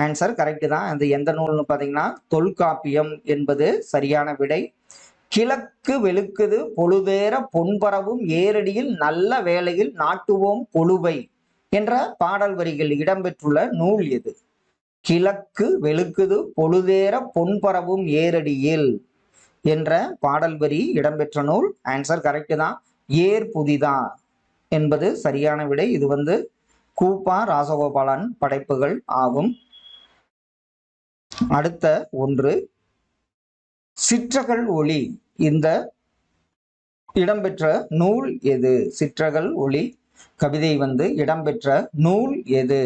ஆன்சர் கரெக்ட் தான், அது எந்த நூல்னு பாத்தீங்கன்னா தொல்காப்பியம் என்பது சரியான விடை. கிழக்கு வெளுக்குது பொழுதேற பொன்பரவும் ஏரடியில் நல்ல வேளையில் நாட்டுவோம் பொழுவை என்ற பாடல் வரிகள் இடம்பெற்றுள்ள நூல் எது? கிழக்கு வெளுக்குது பொழுதேற பொன்பரவும் ஏரடியில் என்ற பாடல் வரி இடம்பெற்ற நூல். ஆன்சர் கரெக்ட் தான், ஏர் புதிதா என்பது சரியான விடை. இது கூப்பா ராசகோபாலன் படைப்புகள் ஆகும். அடுத்த ஒன்று, சிற்றகல் ஒளி இந்த இடம்பெற்ற நூல் எது? சிற்றகல் ஒளி கவிதை இடம்பெற்ற நூல் எது?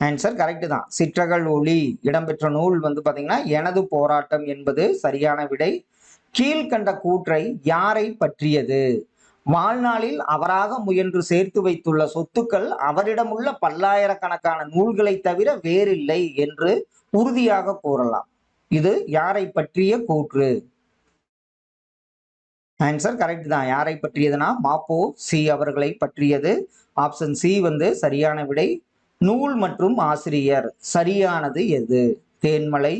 ஆன்சர் கரெக்ட் தான். சிற்றகல் ஒளி இடம்பெற்ற நூல் பாத்தீங்கன்னா எனது போராட்டம் என்பது சரியான விடை. கீழ்கண்ட கூற்றை யாரை பற்றியது? வாழ்நாளில் அவராக முயன்று சேர்த்து வைத்துள்ள சொத்துக்கள் அவரிடம் உள்ள பல்லாயிரக்கணக்கான நூல்களை தவிர வேறில்லை என்று உறுதியாக கூறலாம். இது யாரை பற்றிய கூற்று? ஆன்சர் கரெக்ட் தான். யாரை பற்றியதுன்னா மாப்போ சி அவர்களை பற்றியது. ஆப்ஷன் சி சரியான விடை. நூல் மற்றும் ஆசிரியர் சரியானது எது? தேன்மலை,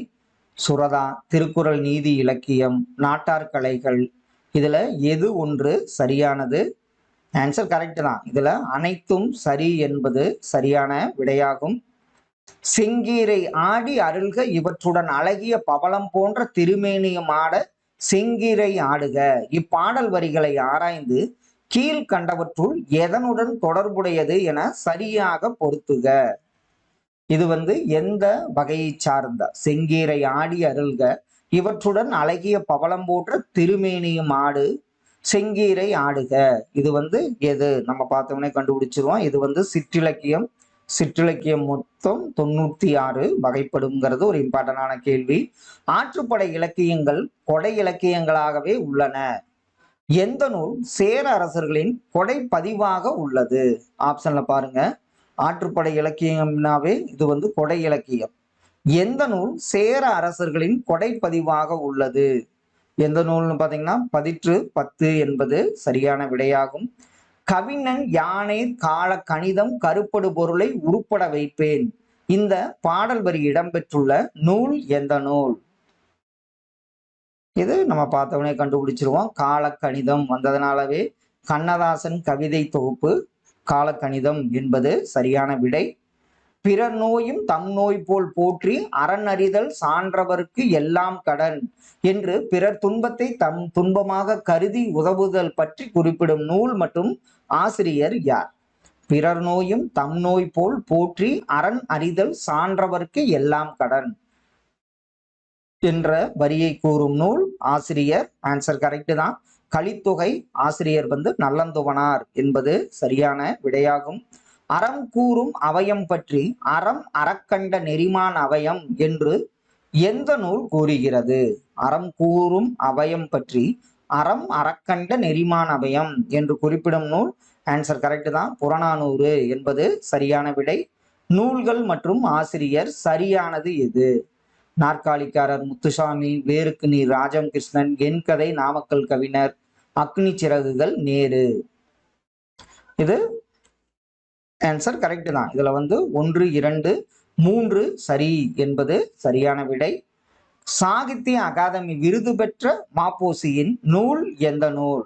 சுரதா, திருக்குறள் நீதி இலக்கியம், நாட்டார் கலைகள், இதுல எது ஒன்று சரியானது? ஆன்சர் கரெக்ட் தான். இதுல அனைத்தும் சரி என்பது சரியான விடையாகும். செங்கீரை ஆடி அருள்க இவற்றுடன் அழகிய பவளம் போன்ற திருமேனியும் ஆட செங்கீரை ஆடுக. இப்பாடல் வரிகளை ஆராய்ந்து கீழ்கண்டவற்றுள் எதனுடன் தொடர்புடையது என சரியாக பொருத்துக. இது எந்த வகையை சார்ந்த? செங்கீரை ஆடி அருள்க இவற்றுடன் அழகிய பவளம் போன்ற திருமேனியும் ஆடு செங்கீரை ஆடுக. இது எது? நம்ம பார்த்தோம்னே கண்டுபிடிச்சிருவோம். இது சிற்றிலக்கியம். சிற்றிலக்கியம் மொத்தம் 96 வகைப்படுங்கிறது ஒரு இம்பார்ட்டன்டான கேள்வி. ஆற்றுப்படை இலக்கியங்கள் கொடை இலக்கியங்களாகவே உள்ளன. எந்த நூல் சேர அரசர்களின் கொடை பதிவாக உள்ளது? ஆப்ஷன்ல பாருங்க. ஆற்றுப்படை இலக்கியம்னாவே இது கொடை இலக்கியம். எந்த நூல் சேர அரசர்களின் கொடை பதிவாக உள்ளது? எந்த நூல்னு பாத்தீங்கன்னா பதிற்று 10 என்பது சரியான விடையாகும். கவிஞன் யானை கால கணிதம் கருப்படு பொருளை உருப்பட வைப்பேன் இந்த பாடல் வரி இடம்பெற்றுள்ள நூல் எந்த நூல்? இது நம்ம பார்த்தவனே கண்டுபிடிச்சிருவோம். காலக்கணிதம் வந்ததுனாலவே கண்ணதாசன் கவிதை தொகுப்பு காலக்கணிதம் என்பது சரியான விடை. பிறர் நோயும் தம் நோய் போல் போற்றி அரண் அறிதல் சான்றவர்க்கு எல்லாம் கடன் என்று பிறர் துன்பத்தை தம் துன்பமாக கருதி உதவுதல் பற்றி குறிப்பிடும் நூல் மற்றும் ஆசிரியர் யார்? பிறர் நோயும் தம் நோய் போல் போற்றி அரண் அறிதல் சான்றவர்க்கு எல்லாம் கடன் என்ற வரியை கூறும் நூல் ஆசிரியர். ஆன்சர் கரெக்ட் தான். கலித்தொகை ஆசிரியர் நல்லந்துவனார் என்பது சரியான விடையாகும். அறம் கூறும் அவயம் பற்றி அறம் அறக்கண்ட நெறிமான் அவயம் என்று எந்த நூல் கூறுகிறது? அறம் கூறும் அவயம் பற்றி அறம் அறக்கண்ட நெறிமான் அவயம் என்று குறிப்பிடும் நூல். ஆன்சர் கரெக்ட் தான். புறநானூறு என்பது சரியான விடை. நூல்கள் மற்றும் ஆசிரியர் சரியானது எது? நாற்காலிக்காரர் முத்துசாமி, வேருக்கு நீர் ராஜம் கிருஷ்ணன், என் கதை நாமக்கல் கவிஞர், அக்னி சிறகுகள் நேரு. இது ஆன்சர் கரெக்ட் தான். இதுல 1, 2, 3 சரி என்பது சரியான விடை. சாகித்ய அகாதமி விருது பெற்ற மாப்போசியின் நூல் எந்த நூல்?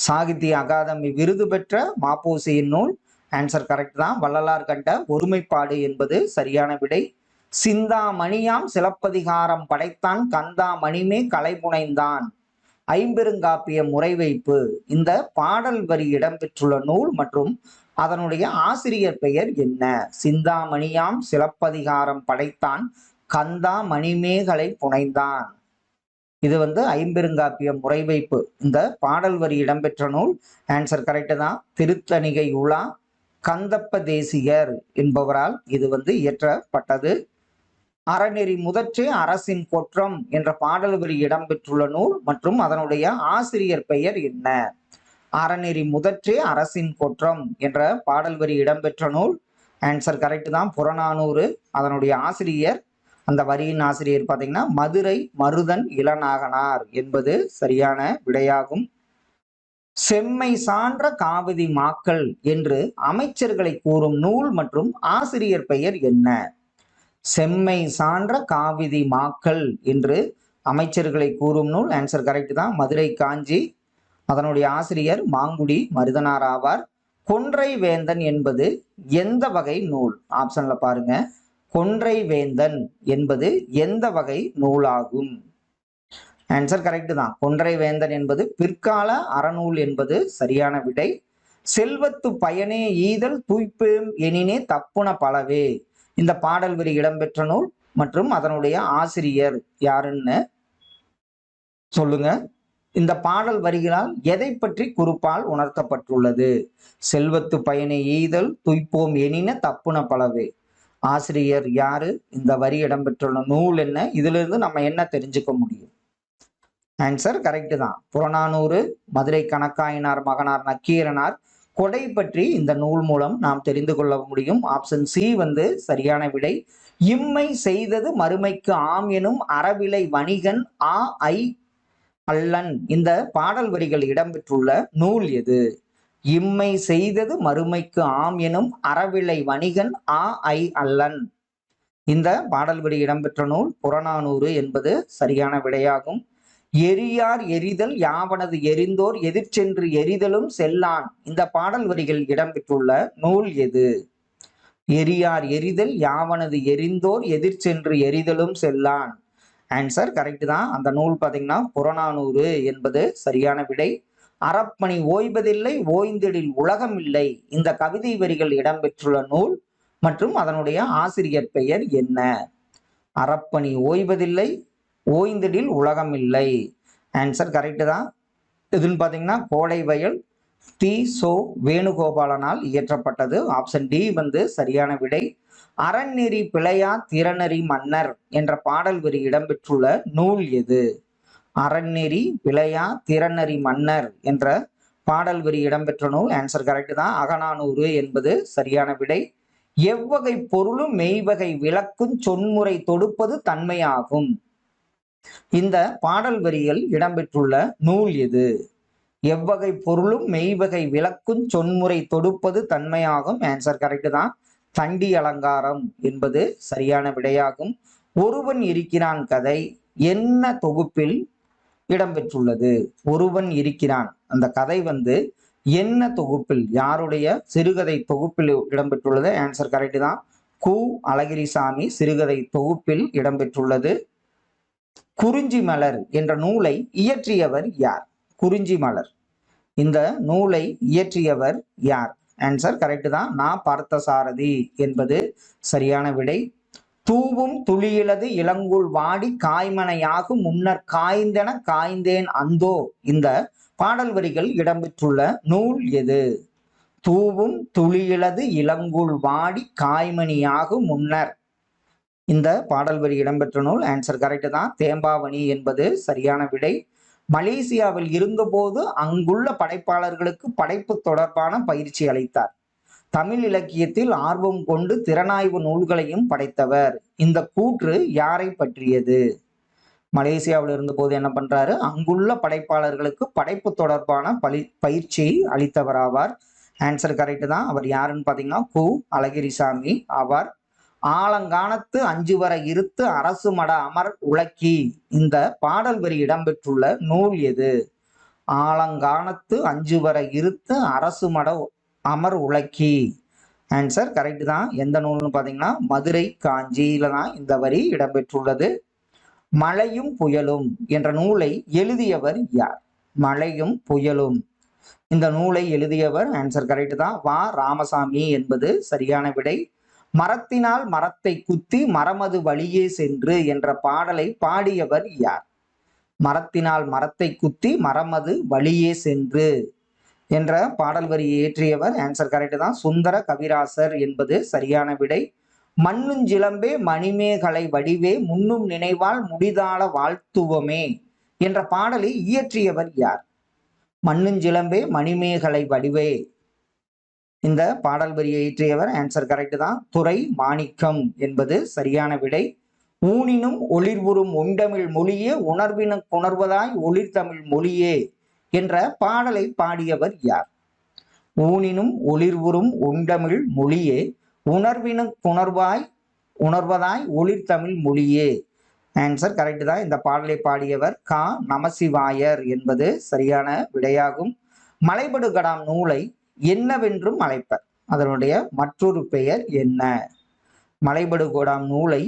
சாகித்ய அகாதமி விருது பெற்ற மாப்போசியின் நூல். ஆன்சர் கரெக்ட் தான். வள்ளலார் கண்ட ஒருமைப்பாடு என்பது சரியான விடை. சிந்தாமணியாம் சிலப்பதிகாரம் படைத்தான் கந்தா மணிமே கலைபுனைந்தான் ஐம்பெருங்காப்பிய முறைவைப்பு இந்த பாடல் வரி இடம்பெற்றுள்ள நூல் மற்றும் அதனுடைய ஆசிரியர் பெயர் என்ன? சிந்தாமணியாம் சிலப்பதிகாரம் படைத்தான் கந்தா மணிமேகலை புனைந்தான். இது ஐம்பெருங்காப்பிய முறைவைப்பு இந்த பாடல் வரி இடம்பெற்ற நூல். ஆன்சர் கரெக்ட் தான். திருத்தணிகை உலா கந்தப்ப தேசிகர் என்பவரால் இது இயற்றப்பட்டது. அறநெறி முதற்றே அரசின் கொற்றம் என்ற பாடல் வரி இடம்பெற்றுள்ள நூல் மற்றும் அதனுடைய ஆசிரியர் பெயர் என்ன? அறநெறி முதற்றே அரசின் கொற்றம் என்ற பாடல் வரி இடம்பெற்ற நூல். ஆன்சர் கரெக்ட் தான். புறநானூறு. அதனுடைய ஆசிரியர், அந்த வரியின் ஆசிரியர் பார்த்தீங்கன்னா மதுரை மருதன் இளநாகனார் என்பது சரியான விடையாகும். செம்மை சான்ற காவிதி மாக்கள் என்று அமைச்சர்களை கூறும் நூல் மற்றும் ஆசிரியர் பெயர் என்ன? செம்மை சான்ற காவிதி மாக்கள் என்று அமைச்சர்களை கூறும் நூல். ஆன்சர் கரெக்ட் தான். மதுரை காஞ்சி. அதனுடைய ஆசிரியர் மாங்குடி மருதனார் ஆவார். கொன்றை வேந்தன் என்பது எந்த வகை நூல்? ஆப்ஷன்ல பாருங்க. கொன்றை வேந்தன் என்பது எந்த வகை நூலாகும்? ஆன்சர் கரெக்ட் தான். கொன்றை வேந்தன் என்பது பிற்கால அறநூல் என்பது சரியான விடை. செல்வத்து பயனே ஈதல் தூய்ப்பேம் எனினே தப்புன பலவே. இந்த பாடல் வரி இடம்பெற்ற நூல் மற்றும் அதனுடைய ஆசிரியர் யாருன்னு சொல்லுங்க. இந்த பாடல் வரிகளால் எதை பற்றி குறுப்பால் உணர்த்தப்பட்டுள்ளது? செல்வத்து பயனை ஈதல் துய்ப்போம் எனின தப்புன பலவே. ஆசிரியர் யாரு? இந்த வரி இடம்பெற்றுள்ள நூல் என்ன? இதுல இருந்து நம்ம என்ன தெரிஞ்சுக்க முடியும்? ஆன்சர் கரெக்ட் தான். புறநானூறு, மதுரை கணக்காயினார் மகனார் நக்கீரனார் கொடை பற்றி இந்த நூல் மூலம் நாம் தெரிந்து கொள்ள முடியும். ஆப்ஷன் சி சரியான விடை. இம்மை செய்தது மறுமைக்கு ஆம் எனும் அறவிலை வணிகன் ஆ ஐ அல்லன். இந்த பாடல் வரிகள் இடம்பெற்றுள்ள நூல் எது? இம்மை செய்தது மறுமைக்கு ஆம் எனும் அறவிலை வணிகன் ஆ ஐ அல்லன். இந்த பாடல் வரி இடம்பெற்ற நூல் புறநானூறு என்பது சரியான விடையாகும். எரியார் எரிதல் யாவனது எரிந்தோர் எதிர்ச்சென்று எரிதலும் செல்லான். இந்த பாடல் வரிகள் இடம்பெற்றுள்ள நூல் எது? எரியார் எரிதல் யாவனது எரிந்தோர் எதிர்ச்சென்று எரிதலும் செல்லான். ஆன்சர் கரெக்ட் தான். அந்த நூல் பார்த்தீங்கன்னா புறநானூறு என்பது சரியான விடை. அறப்பணி ஓய்வதில்லை ஓய்ந்திடில் உலகம் இல்லை. இந்த கவிதை வரிகள் இடம்பெற்றுள்ள நூல் மற்றும் அதனுடைய ஆசிரியர் பெயர் என்ன? அறப்பணி ஓய்வதில்லை ஓய்ந்திடில் உலகம் இல்லை. ஆன்சர் கரெக்ட் தான். இதுன்னு பார்த்தீங்கன்னா கோடை வயல் தி சோ வேணுகோபாலனால் இயற்றப்பட்டது. ஆப்ஷன் டி சரியான விடை. அறநெறி பிழையா திறனறி மன்னர் என்ற பாடல் வரி இடம்பெற்றுள்ள நூல் எது? அறநெறி பிழையா திறனறி மன்னர் என்ற பாடல் வரி இடம்பெற்ற நூல். ஆன்சர் கரெக்ட் தான். அகநானூறு என்பது சரியான விடை. எவ்வகை பொருளும் மெய்வகை விளக்கும் சொன்முறை தொடுப்பது தன்மையாகும். இந்த பாடல் வரிகள் இடம்பெற்றுள்ள நூல் எது? எவ்வகை பொருளும் மெய்வகை விளக்கும் சொன்முறை தொடுப்பது தன்மையாகும். ஆன்சர் கரெக்ட் தான். தண்டி அலங்காரம் என்பது சரியான விடையாகும். ஒருவன் இருக்கிறான் கதை என்ன தொகுப்பில் இடம்பெற்றுள்ளது? ஒருவன் இருக்கிறான் அந்த கதை என்ன தொகுப்பில், யாருடைய சிறுகதை தொகுப்பில் இடம்பெற்றுள்ளது? ஆன்சர் கரெக்ட் தான். கு அழகிரிசாமி சிறுகதை தொகுப்பில் இடம்பெற்றுள்ளது. குறிஞ்சி மலர் என்ற நூலை இயற்றியவர் யார்? குறிஞ்சி மலர் இந்த நூலை இயற்றியவர் யார்? ஆன்சர் கரெக்ட் தான். நான் பார்த்தசாரதி என்பது சரியான விடை. தூவும் துளியிலது இளங்குள் வாடி காய்மனையாகும் முன்னர் காய்ந்தென காய்ந்தேன் அந்தோ. இந்த பாடல் வரிகள் இடம்பெற்றுள்ள நூல் எது? தூவும் துளியிலது இளங்குள் வாடி காய்மணியாகும் முன்னர். இந்த பாடல் வரி இடம்பெற்ற நூல். ஆன்சர் கரெக்ட் தான். தேம்பாவணி என்பது சரியான விடை. மலேசியாவில் இருந்தபோது அங்குள்ள படைப்பாளர்களுக்கு படைப்பு தொடர்பான பயிற்சி அளித்தார். தமிழ் இலக்கியத்தில் ஆர்வம் கொண்டு திறனாய்வு நூல்களையும் படைத்தவர். இந்த கூற்று யாரை பற்றியது? மலேசியாவில் இருந்தபோது என்ன பண்றாரு? அங்குள்ள படைப்பாளர்களுக்கு படைப்பு தொடர்பான பயிற்சி அளித்தவராவார். ஆன்சர் கரெக்ட் தான். அவர் யாருன்னு பார்த்தீங்கன்னா கு அழகிரிசாமி ஆவார். ஆலங்கானத்து அஞ்சுவர இருத்து அரசு மட அமர் உலக்கி. இந்த பாடல் வரி இடம்பெற்றுள்ள நூல் எது? ஆலங்கானத்து அஞ்சுவர இருத்து அரசு மட அமர் உலக்கி. ஆன்சர் கரெக்ட் தான். எந்த நூல்னு பார்த்தீங்கன்னா மதுரை காஞ்சியில தான் இந்த வரி இடம்பெற்றுள்ளது. மழையும் புயலும் என்ற நூலை எழுதியவர் யார்? மழையும் புயலும் இந்த நூலை எழுதியவர். ஆன்சர் கரெக்ட் தான். வா ராமசாமி என்பது சரியான விடை. மரத்தினால் மரத்தை குத்தி மரமது வழியே சென்று என்ற பாடலை பாடியவர் யார்? மரத்தினால் மரத்தை குத்தி மரமது வழியே சென்று என்ற பாடல் வரியை இயற்றியவர். ஆன்சர் கரெக்ட் தான். சுந்தர கவிராசர் என்பது சரியான விடை. மண்ணுஞ்சிலம்பே மணிமேகலை வடிவே முன்னும் நினைவால் முடிதாள வாழ்த்துவமே என்ற பாடலை இயற்றியவர் யார்? மண்ணுஞ்சிலம்பே மணிமேகலை வடிவே இந்த பாடல் வரியை இயற்றியவர். ஆன்சர் கரெக்ட் தான். துரை மாணிக்கம் என்பது சரியான விடை. ஊனினும் ஒளிர்வுறும் உண்டமிழ் மொழியே உணர்வினும் உணர்வதாய் ஒளிர்தமிழ் மொழியே என்ற பாடலை பாடியவர் யார்? ஊனினும் ஒளிர்வுறும் உண்டமிழ் மொழியே உணர்வினும் உணர்வதாய் ஒளிர்தமிழ் மொழியே. ஆன்சர் கரெக்ட் தான். இந்த பாடலை பாடியவர் கா நமசிவாயர் என்பது சரியான விடையாகும். மலைபடு கடாம் நூலை என்னவென்றும் அழைப்பர். அதனுடைய மற்றொரு பெயர் என்ன? மலைபடு கோடாம் நூலை.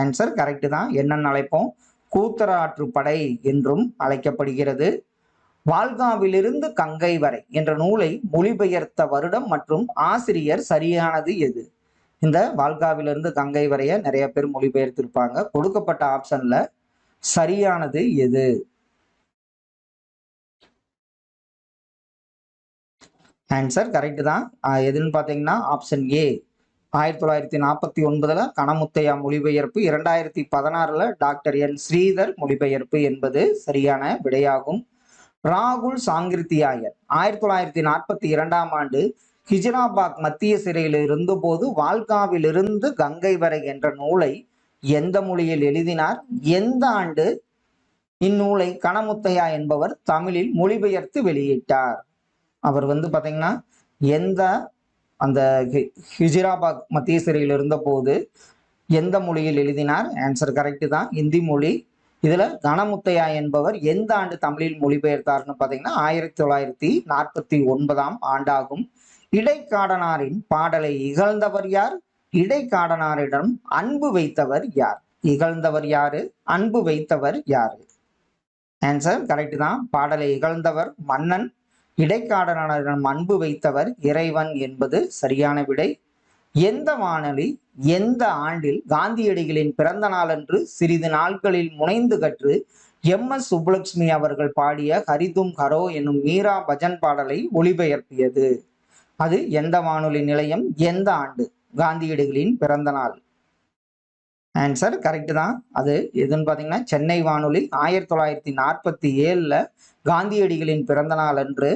ஆன்சர் கரெக்ட் தான். என்னன்னு அழைப்போம்? கூத்தராற்றுப்படை என்றும் அழைக்கப்படுகிறது. வால்காவிலிருந்து கங்கை வரை என்ற நூலை மொழிபெயர்த்த வருடம் மற்றும் ஆசிரியர் சரியானது எது? இந்த வால்காவிலிருந்து கங்கை வரைய நிறைய பேர் மொழிபெயர்த்திருப்பாங்க. கொடுக்கப்பட்ட ஆப்ஷன்ல சரியானது எது? ஆன்சர் கரெக்ட் தான். எதுன்னு பார்த்தீங்கன்னா ஆப்ஷன் ஏ. 1949 கணமுத்தையா மொழிபெயர்ப்பு, 2016 டாக்டர் என் ஸ்ரீதர் மொழிபெயர்ப்பு என்பது சரியான விடையாகும். ராகுல் சாங்கிருத்தியாயர் 1942 ஹிஜ்ராபாத் மத்திய சிறையில் இருந்தபோது வால்காவிலிருந்து கங்கை வரை என்ற நூலை எந்த மொழியில் எழுதினார்? எந்த ஆண்டு இந்நூலை கணமுத்தையா என்பவர் தமிழில் மொழிபெயர்த்து வெளியிட்டார்? அவர் பார்த்தீங்கன்னா எந்த அந்த ஹிஜ்ராபாத் மத்திய சிறையில் இருந்த போது எந்த மொழியில் எழுதினார்? ஆன்சர் கரெக்ட் தான், இந்தி மொழி. இதுல கணமுத்தையா என்பவர் எந்த ஆண்டு தமிழில் மொழிபெயர்த்தார்னு பார்த்தீங்கன்னா 1949 ஆண்டாகும். இடைக்காடனாரின் பாடலை இகழ்ந்தவர் யார்? இடைக்காடனாரிடம் அன்பு வைத்தவர் யார்? இகழ்ந்தவர் யாரு, அன்பு வைத்தவர் யாரு? ஆன்சர் கரெக்ட் தான், பாடலை இகழ்ந்தவர் மன்னன், இடைக்காடனாரிடம் அன்பு வைத்தவர் இறைவன் என்பது சரியான விடை. எந்த வானொலி எந்த ஆண்டில் காந்தியடிகளின் பிறந்த நாளன்று சிறிது நாட்களில் முனைந்து கற்று எம்.எஸ். சுப்புலட்சுமி அவர்கள் பாடிய ஹரிதும் ஹரோ என்னும் மீரா பஜன் பாடலை ஒளிபெயர்ப்பியது? அது எந்த வானொலி நிலையம், எந்த ஆண்டு காந்தியடிகளின் பிறந்த நாள்? ஆன்சர் கரெக்ட் தான். அது எதுன்னு பார்த்தீங்கன்னா சென்னை வானொலி 1947 காந்தியடிகளின் பிறந்த நாள் அன்று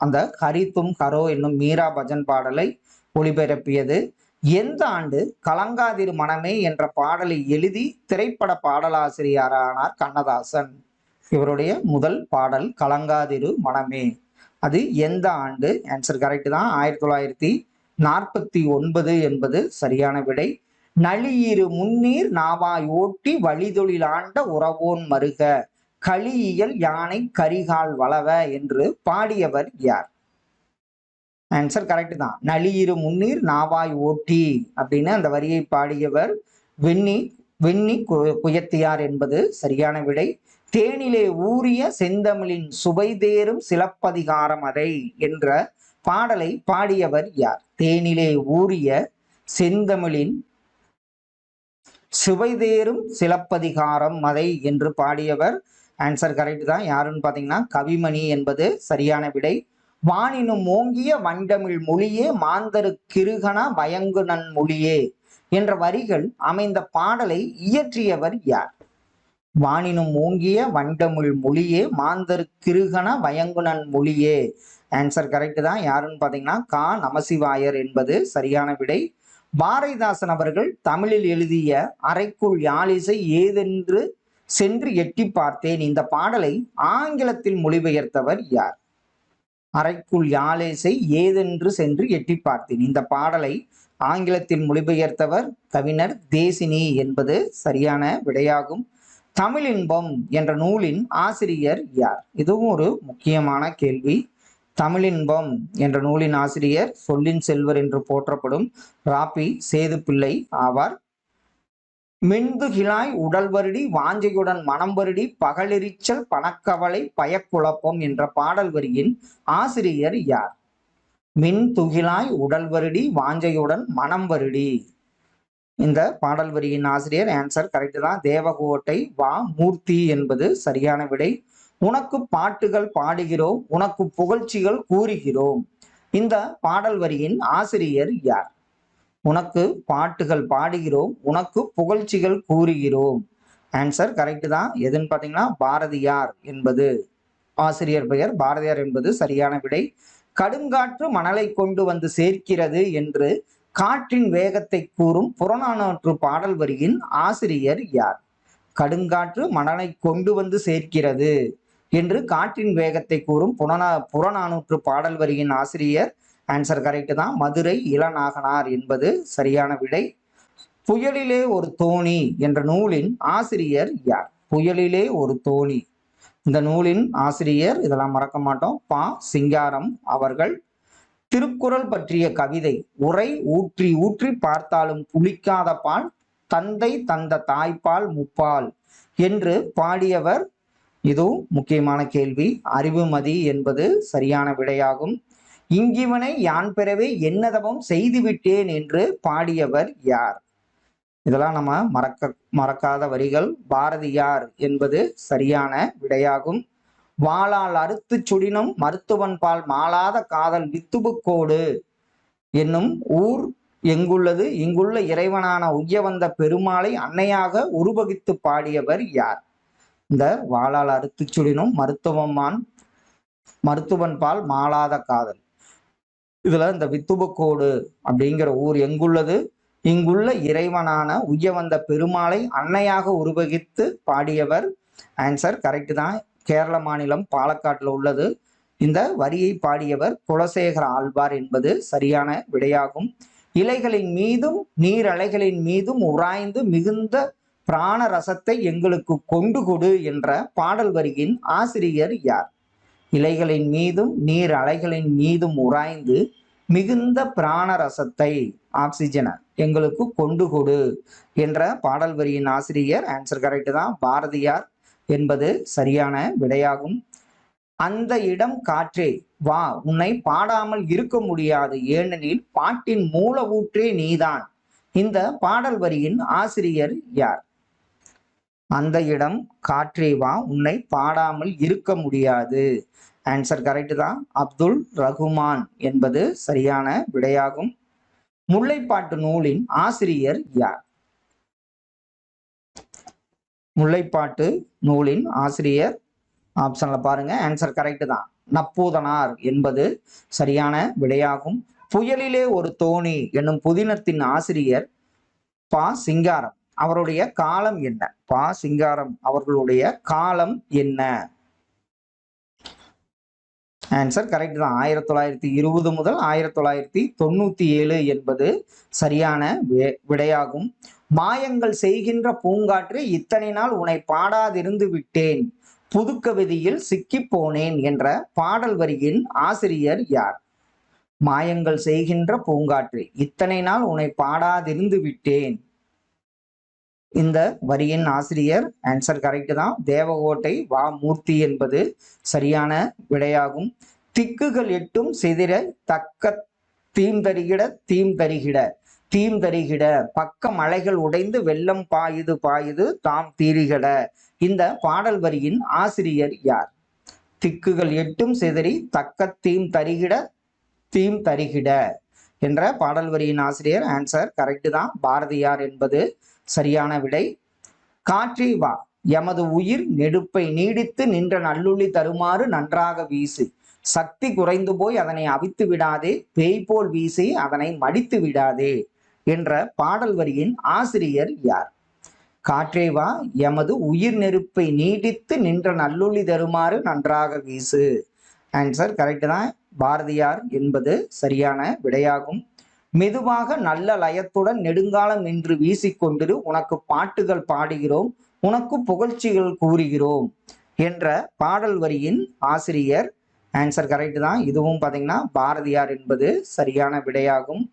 அந்த ஹரிதும் ஹரோ என்னும் மீரா பஜன் பாடலை ஒளிபரப்பியது. எந்த ஆண்டு கலங்காதிரு மனமே என்ற பாடலை எழுதி திரைப்பட பாடலாசிரியரானார் கண்ணதாசன்? இவருடைய முதல் பாடல் கலங்காதிரு மனமே, அது எந்த ஆண்டு? ஆன்சர் கரெக்ட் தான், 1949 என்பது சரியான விடை. நளியிரு முன்னீர் நாவாய் ஓட்டி வழிதொழில் ஆண்ட உறவோன் மருக களியியல் யானை கரிகால் வளவ என்று பாடியவர் யார்? ஆன்சர் கரெக்ட் தான், நளியிரு முன்னீர் நாவாய் ஓட்டி அப்படின்னு அந்த வரியை பாடியவர் வெண்ணி குயத்தியார் என்பது சரியான விடை. தேனிலே ஊறிய செந்தமிழின் சுவைதேரும் சிலப்பதிகாரம் அதை என்ற பாடலை பாடியவர் யார்? தேனிலே ஊறிய செந்தமிழின் சுவைதேரும் சிலப்பதிகாரம் அதை என்று பாடியவர். ஆன்சர் கரெக்ட் தான், யாருன்னு பார்த்தீங்கன்னா கவிமணி என்பது சரியான விடை. வானினும் ஓங்கிய வண்டமிழ் மொழியே மாந்தரு கிருகண வயங்குனன் மொழியே என்ற வரிகள் அமைந்த பாடலை இயற்றியவர் யார்? வானினும் ஓங்கிய வண்டமிழ் மொழியே மாந்தரு கிருகண வயங்குனன் மொழியே. ஆன்சர் கரெக்ட் தான், யாருன்னு பார்த்தீங்கன்னா கா நமசிவாயர் என்பது சரியான விடை. பாரதிதாசன் அவர்கள் தமிழில் எழுதிய அறைக்குள் யாழிசை ஏதென்று சென்று எட்டி பார்த்தேன் இந்த பாடலை ஆங்கிலத்தில் மொழிபெயர்த்தவர் யார்? அறைக்குள் யாழிசை ஏதென்று சென்று எட்டி பார்த்தேன் இந்த பாடலை ஆங்கிலத்தில் மொழிபெயர்த்தவர் கவிஞர் தேசினி என்பது சரியான விடையாகும். தமிழின்பம் என்ற நூலின் ஆசிரியர் யார்? இதுவும் ஒரு முக்கியமான கேள்வி. தமிழின்பம் என்ற நூலின் ஆசிரியர் சொல்லின் செல்வர் என்று போற்றப்படும் ராபி சேதுப்பிள்ளை ஆவார். மின்துகிலாய் உடல் வருடி வாஞ்சையுடன் மனம் வருடி பகலெரிச்சல் பணக்கவலை பயக்குழப்பம் என்ற பாடல் வரியின் ஆசிரியர் யார்? மின் துகிலாய் உடல் வருடி வாஞ்சையுடன் மனம் வருடி இந்த பாடல் வரியின் ஆசிரியர். ஆன்சர் கரெக்ட் தான், தேவகோட்டை வா மூர்த்தி என்பது சரியான விடை. உனக்கு பாட்டுகள் பாடுகிறோம் உனக்கு புகழ்ச்சிகள் கூறுகிறோம் இந்த பாடல் வரியின் ஆசிரியர் யார்? உனக்கு பாட்டுகள் பாடுகிறோம் உனக்கு புகழ்ச்சிகள் கூறுகிறோம். ஆன்சர் கரெக்ட் தான், எதுன்னு பார்த்தீங்கன்னா பாரதியார் என்பது ஆசிரியர் பெயர், பாரதியார் என்பது சரியான விடை. கடுங்காற்று மணலை கொண்டு வந்து சேர்க்கிறது என்று காற்றின் வேகத்தை கூறும் புறநானூற்று பாடல் வரியின் ஆசிரியர் யார்? கடுங்காற்று மணலை கொண்டு வந்து சேர்க்கிறது என்று காற்றின் வேகத்தை கூறும் புறநானூற்று பாடல் வரியின் ஆசிரியர். ஆன்சர் கரெக்ட் தான், மதுரை இளநாகனார் என்பது சரியான விடை. புயலிலே ஒரு தோணி என்ற நூலின் ஆசிரியர் யார்? புயலிலே ஒரு தோணி இந்த நூலின் ஆசிரியர், இதெல்லாம் மறக்க மாட்டோம், பா சிங்காரம் அவர்கள். திருக்குறள் பற்றிய கவிதை உரை ஊற்றி ஊற்றி பார்த்தாலும் புளிக்காத பால் தந்தை தந்த தாய்ப்பால் முப்பால் என்று பாடியவர்? இதுவும் முக்கியமான கேள்வி. அறிவுமதி என்பது சரியான விடையாகும். இங்கிவனை யான் பெறவே என்னதவம் செய்துவிட்டேன் என்று பாடியவர் யார்? இதெல்லாம் நம்ம மறக்காத வரிகள். பாரதியார் என்பது சரியான விடையாகும். வாளால் அறுத்து சுடினும் மருத்துவன் பால் மாளாத காதல் வித்துபுக்கோடு என்னும் ஊர் எங்குள்ளது? இங்குள்ள இறைவனான உய்யவந்த பெருமாளை அன்னையாக உருவகித்து பாடியவர் யார்? இந்த வாளால் அறுத்து சுடினும் மருத்துவன் பால் மாளாத காதல், இதுல இந்த வித்துபக்கோடு அப்படிங்கிற ஊர் எங்குள்ளது? இங்குள்ள இறைவனான உய்யவந்த பெருமாளை அன்னையாக உருவகித்து பாடியவர். ஆன்சர் கரெக்ட் தான். கேரள மாநிலம் பாலக்காட்டில் உள்ளது. இந்த வரியை பாடியவர் குலசேகர ஆழ்வார் என்பது சரியான விடையாகும். இலைகளின் மீதும் நீரலைகளின் மீதும் உராய்ந்து மிகுந்த பிராண ரசத்தை எங்களுக்கு கொண்டு கொடு என்ற பாடல் வரியின் ஆசிரியர் யார்? இலைகளின் மீதும் நீர் அலைகளின் மீதும் உராய்ந்து மிகுந்த பிராண ரசத்தை, ஆக்சிஜனை எங்களுக்கு கொண்டு கொடு என்ற பாடல் வரியின் ஆசிரியர். ஆன்சர் கரெக்ட் தான், பாரதியார் என்பது சரியான விடையாகும். அந்த இடம் காற்றே வா, உன்னை பாடாமல் இருக்க முடியாது, ஏனெனில் பாட்டின் மூல ஊற்றே நீதான். இந்த பாடல் வரியின் ஆசிரியர் யார்? அந்த இடம் காற்றே வா, உன்னை பாடாமல் இருக்க முடியாது. ஆன்சர் கரெக்ட் தான், அப்துல் ரகுமான் என்பது சரியான விடையாகும். முல்லைப்பாட்டு நூலின் ஆசிரியர் யார்? முல்லைப்பாட்டு நூலின் ஆசிரியர் ஆப்ஷன்ல பாருங்க. ஆன்சர் கரெக்ட் தான், நப்பூதனார் என்பது சரியான விடையாகும். புயலிலே ஒரு தோணி என்னும் புதினத்தின் ஆசிரியர் பா சிங்காரம். அவருடைய காலம் என்ன? பா சிங்காரம் அவர்களுடைய காலம் என்ன? ஆன்சர் கரெக்ட் தான், 1920 முதல் 1997 என்பது சரியான விடையாகும். மாயங்கள் செய்கின்ற பூங்காற்று இத்தனை நாள் உன்னை பாடாதிருந்து விட்டேன், புதுக்கவிதையில் சிக்கி போனேன் என்ற பாடல் வரியின் ஆசிரியர் யார்? மாயங்கள் செய்கின்ற பூங்காற்று இத்தனை நாள் உன்னை பாடாதிருந்து விட்டேன், இந்த வரியின் ஆசிரியர். ஆன்சர் கரெக்ட் தான், தேவகோட்டை வா மூர்த்தி என்பது சரியான விடையாகும். திக்குகள் எட்டும் சிதிர தக்க தீம் தருகிட தீம் தருகிட பக்க மலைகள் உடைந்து வெள்ளம் பாயுது பாயுது தாம் தீரிகட, இந்த பாடல் வரியின் ஆசிரியர் யார்? திக்குகள் எட்டும் சிதறி தக்க தீம் தருகிட என்ற பாடல் வரியின் ஆசிரியர். ஆன்சர் கரெக்ட் தான், பாரதியார் என்பது சரியான விடை. காற்றே வா, எமது உயிர் நெடுப்பை நீடித்து நின்ற நல்லுளி தருமாறு நன்றாக வீசு, சக்தி குறைந்து போய் அதனை அவித்து விடாதே, பேய் போல் வீசி அதனை மடித்து விடாதே என்ற பாடல் வரியின் ஆசிரியர் யார்? காற்றே வா, எமது உயிர் நெருப்பை நீடித்து நின்ற நல்லொளி தருமாறு நன்றாக வீசு. ஆன்சர் கரெக்ட் தான், பாரதியார் என்பது சரியான விடையாகும். மெதுவாக நல்ல லயத்துடன் நெடுங்காலம் நின்று வீசிக்கொண்டிரு, உனக்கு பாட்டுகள் பாடுகிறோம், உனக்கு புகழ்ச்சிகள் கூறுகிறோம் என்ற பாடல் வரியின் ஆசிரியர். ஆன்சர் கரெக்ட் தான், இதுவும் பார்த்தீங்கன்னா பாரதியார் என்பது சரியான விடையாகும்.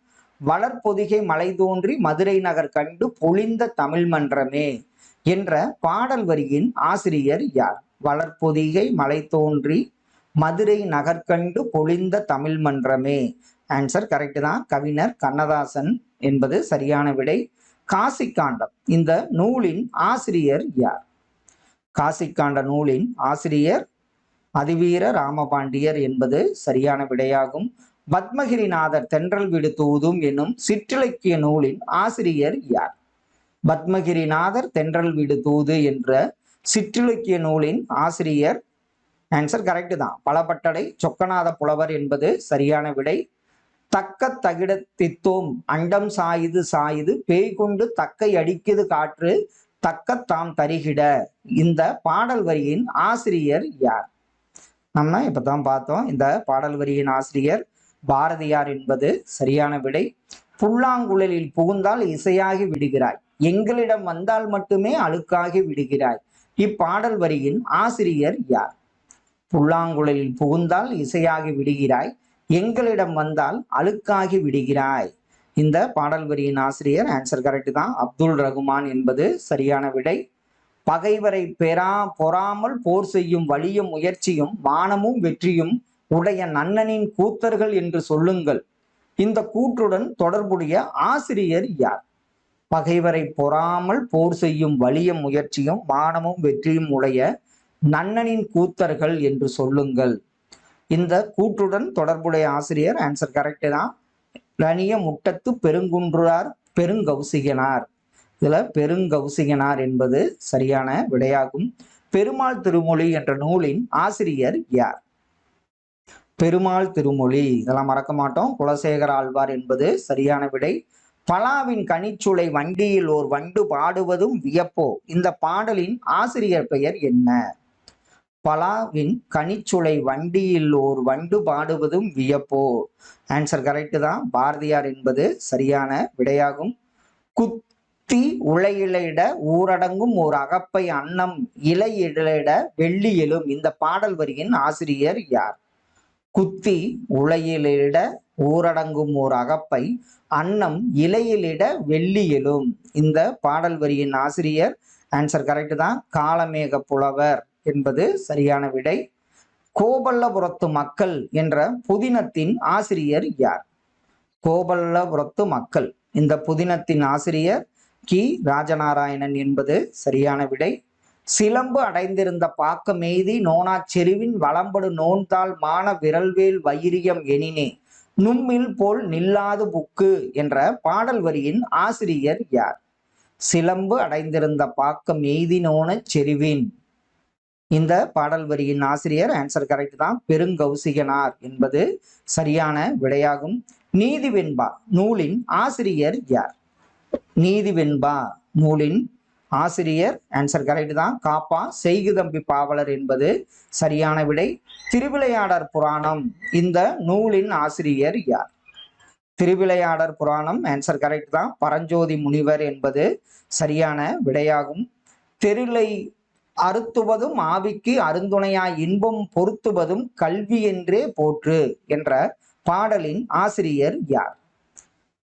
வளர்பொதிகை மலை தோன்றி மதுரை நகர் கண்டு பொழிந்த தமிழ் மன்றமே என்ற பாடல் வரியின் ஆசிரியர் யார்? வளர்பொதிகை மலை தோன்றி மதுரை நகர் கண்டு பொழிந்த தமிழ் மன்றமே. ஆன்சர் கரெக்ட் தான், கவிஞர் கண்ணதாசன் என்பது சரியான விடை. காசிக்காண்டம் இந்த நூலின் ஆசிரியர் யார்? காசிக்காண்ட நூலின் ஆசிரியர் அதிவீர ராமபாண்டியர் என்பது சரியான விடையாகும். பத்மகிரிநாதர் தென்றல் விடு தூதும் என்னும் சிற்றிலக்கிய நூலின் ஆசிரியர் யார்? பத்மகிரிநாதர் தென்றல் விடு தூது என்ற சிற்றிலக்கிய நூலின் ஆசிரியர். ஆன்சர் கரெக்ட் தான், பலபட்டடை சொக்கநாத புலவர் என்பது சரியான விடை. தக்க தகிட தித்தோம் அண்டம் சாயுது சாயுது பேய் கொண்டு தக்கை அடிக்குது காற்று தக்க தாம் தருகிட, இந்த பாடல் வரியின் ஆசிரியர் யார்? நம்ம இப்பதான் பார்த்தோம். இந்த பாடல் வரியின் ஆசிரியர் பாரதியார் என்பது சரியான விடை. புல்லாங்குழலில் புகுந்தால் இசையாகி விடுகிறாய், எங்களிடம் வந்தால் மட்டுமே அழுக்காகி விடுகிறாய், இப்பாடல் வரியின் ஆசிரியர் யார்? புல்லாங்குழலில் புகுந்தால் இசையாகி விடுகிறாய், எங்களிடம் வந்தால் அழுக்காகி விடுகிறாய், இந்த பாடல் வரியின் ஆசிரியர். ஆன்சர் கரெக்ட் தான், அப்துல் ரகுமான் என்பது சரியான விடை. பகைவரை பொறாமல் போர் செய்யும் வலியும் முயற்சியும் மானமும் வெற்றியும் உடைய நன்னனின் கூத்தர்கள் என்று சொல்லுங்கள். இந்த கூற்றுடன் தொடர்புடைய ஆசிரியர் யார்? பகைவரை பொறாமல் போர் செய்யும் வலிய முயற்சியும் மானமும் வெற்றியும் உடைய நன்னனின் கூத்தர்கள் என்று சொல்லுங்கள். இந்த கூற்றுடன் தொடர்புடைய ஆசிரியர் ஆன்சர் கரெக்ட் தான். லனிய முட்டத்து பெருங்குன்றார் பெருங்கௌசிகனார். இதுல பெருங்கௌசிகனார் என்பது சரியான விடையாகும். பெருமாள் திருமொழி என்ற நூலின் ஆசிரியர் யார்? பெருமாள் திருமொழி, இதெல்லாம் மறக்க மாட்டோம். குலசேகர ஆழ்வார் என்பது சரியான விடை. பலாவின் கனிச்சுளை வண்டியில் ஓர் வண்டு பாடுவதும் வியப்போ. இந்த பாடலின் ஆசிரியர் பெயர் என்ன? பலாவின் கனிச்சுளை வண்டியில் ஓர் வண்டு பாடுவதும் வியப்போ. ஆன்சர் கரெக்ட் தான், பாரதியார் என்பது சரியான விடையாகும். குத்தி உலையிட ஊரடங்கும் ஓர் அகப்பை அன்னம் இலையிட வெள்ளி எழும். இந்த பாடல் வரியின் ஆசிரியர் யார்? குத்தி உலையிலிட ஊரடங்கும் ஓர் அகப்பை அன்னம் இலையிலிட வெள்ளி எழும். இந்த பாடல் வரியின் ஆசிரியர் ஆன்சர் கரெக்ட் தான், காளமேக புலவர் என்பது சரியான விடை. கோபல்லபுரத்து மக்கள் என்ற புதினத்தின் ஆசிரியர் யார்? கோபல்லபுரத்து மக்கள், இந்த புதினத்தின் ஆசிரியர் கி ராஜநாராயணன் என்பது சரியான விடை. சிலம்பு அடைந்திருந்த பாக்க மெய்தி நோனாச் செருவின் வளம்படு நோன்தாள் மான விரல்வேல் வைரியம் எனினே நும்மில் போல் நில்லாது புக்கு என்ற பாடல் வரியின் ஆசிரியர் யார்? சிலம்பு அடைந்திருந்த பாக்க மெய்தி நோனச் செருவின், இந்த பாடல் வரியின் ஆசிரியர் ஆன்சர் கரெக்ட் தான், பெருங்கௌசிகனார் என்பது சரியான விடையாகும். நீதிவெண்பா நூலின் ஆசிரியர் யார்? நீதிவெண்பா நூலின் ஆசிரியர் ஆன்சர் கரெக்ட் தான், காப்பா செய்குதம்பி பாவலர் என்பது சரியான விடை. திருவிளையாடற் புராணம், இந்த நூலின் ஆசிரியர் யார்? திருவிளையாடற் புராணம் ஆன்சர் கரெக்ட் தான், பரஞ்சோதி முனிவர் என்பது சரியான விடையாகும். தெருளை அறுத்துவதும் ஆவிக்கு அருந்துணையாய் இன்பம் பொருத்துவதும் கல்வி என்றே போற்று என்ற பாடலின் ஆசிரியர் யார்?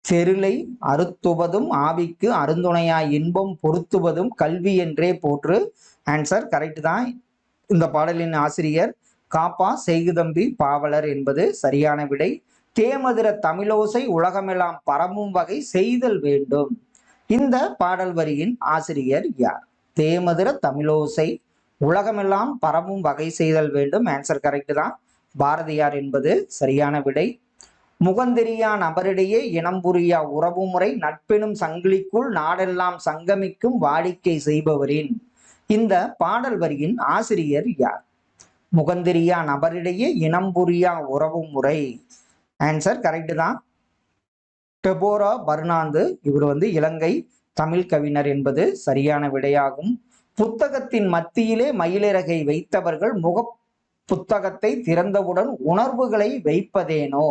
தெருளை அறுத்துவதும் ஆவிக்கு அருந்துணையாய் இன்பம் பொருத்துவதும் கல்வி என்றே போற்று. ஆன்சர் கரெக்ட் தான், இந்த பாடலின் ஆசிரியர் காப்பா செய்குதம்பி பாவலர் என்பது சரியான விடை. தேமதுர தமிழோசை உலகமெல்லாம் பரவும் வகை செய்தல் வேண்டும். இந்த பாடல் வரியின் ஆசிரியர் யார்? தேமதுர தமிழோசை உலகமெல்லாம் பரவும் வகை செய்தல் வேண்டும். ஆன்சர் கரெக்ட் தான், பாரதியார் என்பது சரியான விடை. முகந்தெரியா நபரிடையே இனம் புரியா உறவுமுறை நட்பெனும் சங்கிலிக்குள் நாடெல்லாம் சங்கமிக்கும் வாடிக்கை செய்பவரின், இந்த பாடல் வரியின் ஆசிரியர் யார்? முகந்தெரியா நபரிடையே இனம் புரியா உறவுமுறை. ஆன்சர் கரெக்ட் தான், டெபோரா பர்னாந்து. இவர் இலங்கை தமிழ் கவிஞர் என்பது சரியான விடையாகும். புத்தகத்தின் மத்தியிலே மயிலிறகை வைத்தவர்கள் முக புத்தகத்தை திறந்தவுடன் உணர்வுகளை வைப்பதேனோ.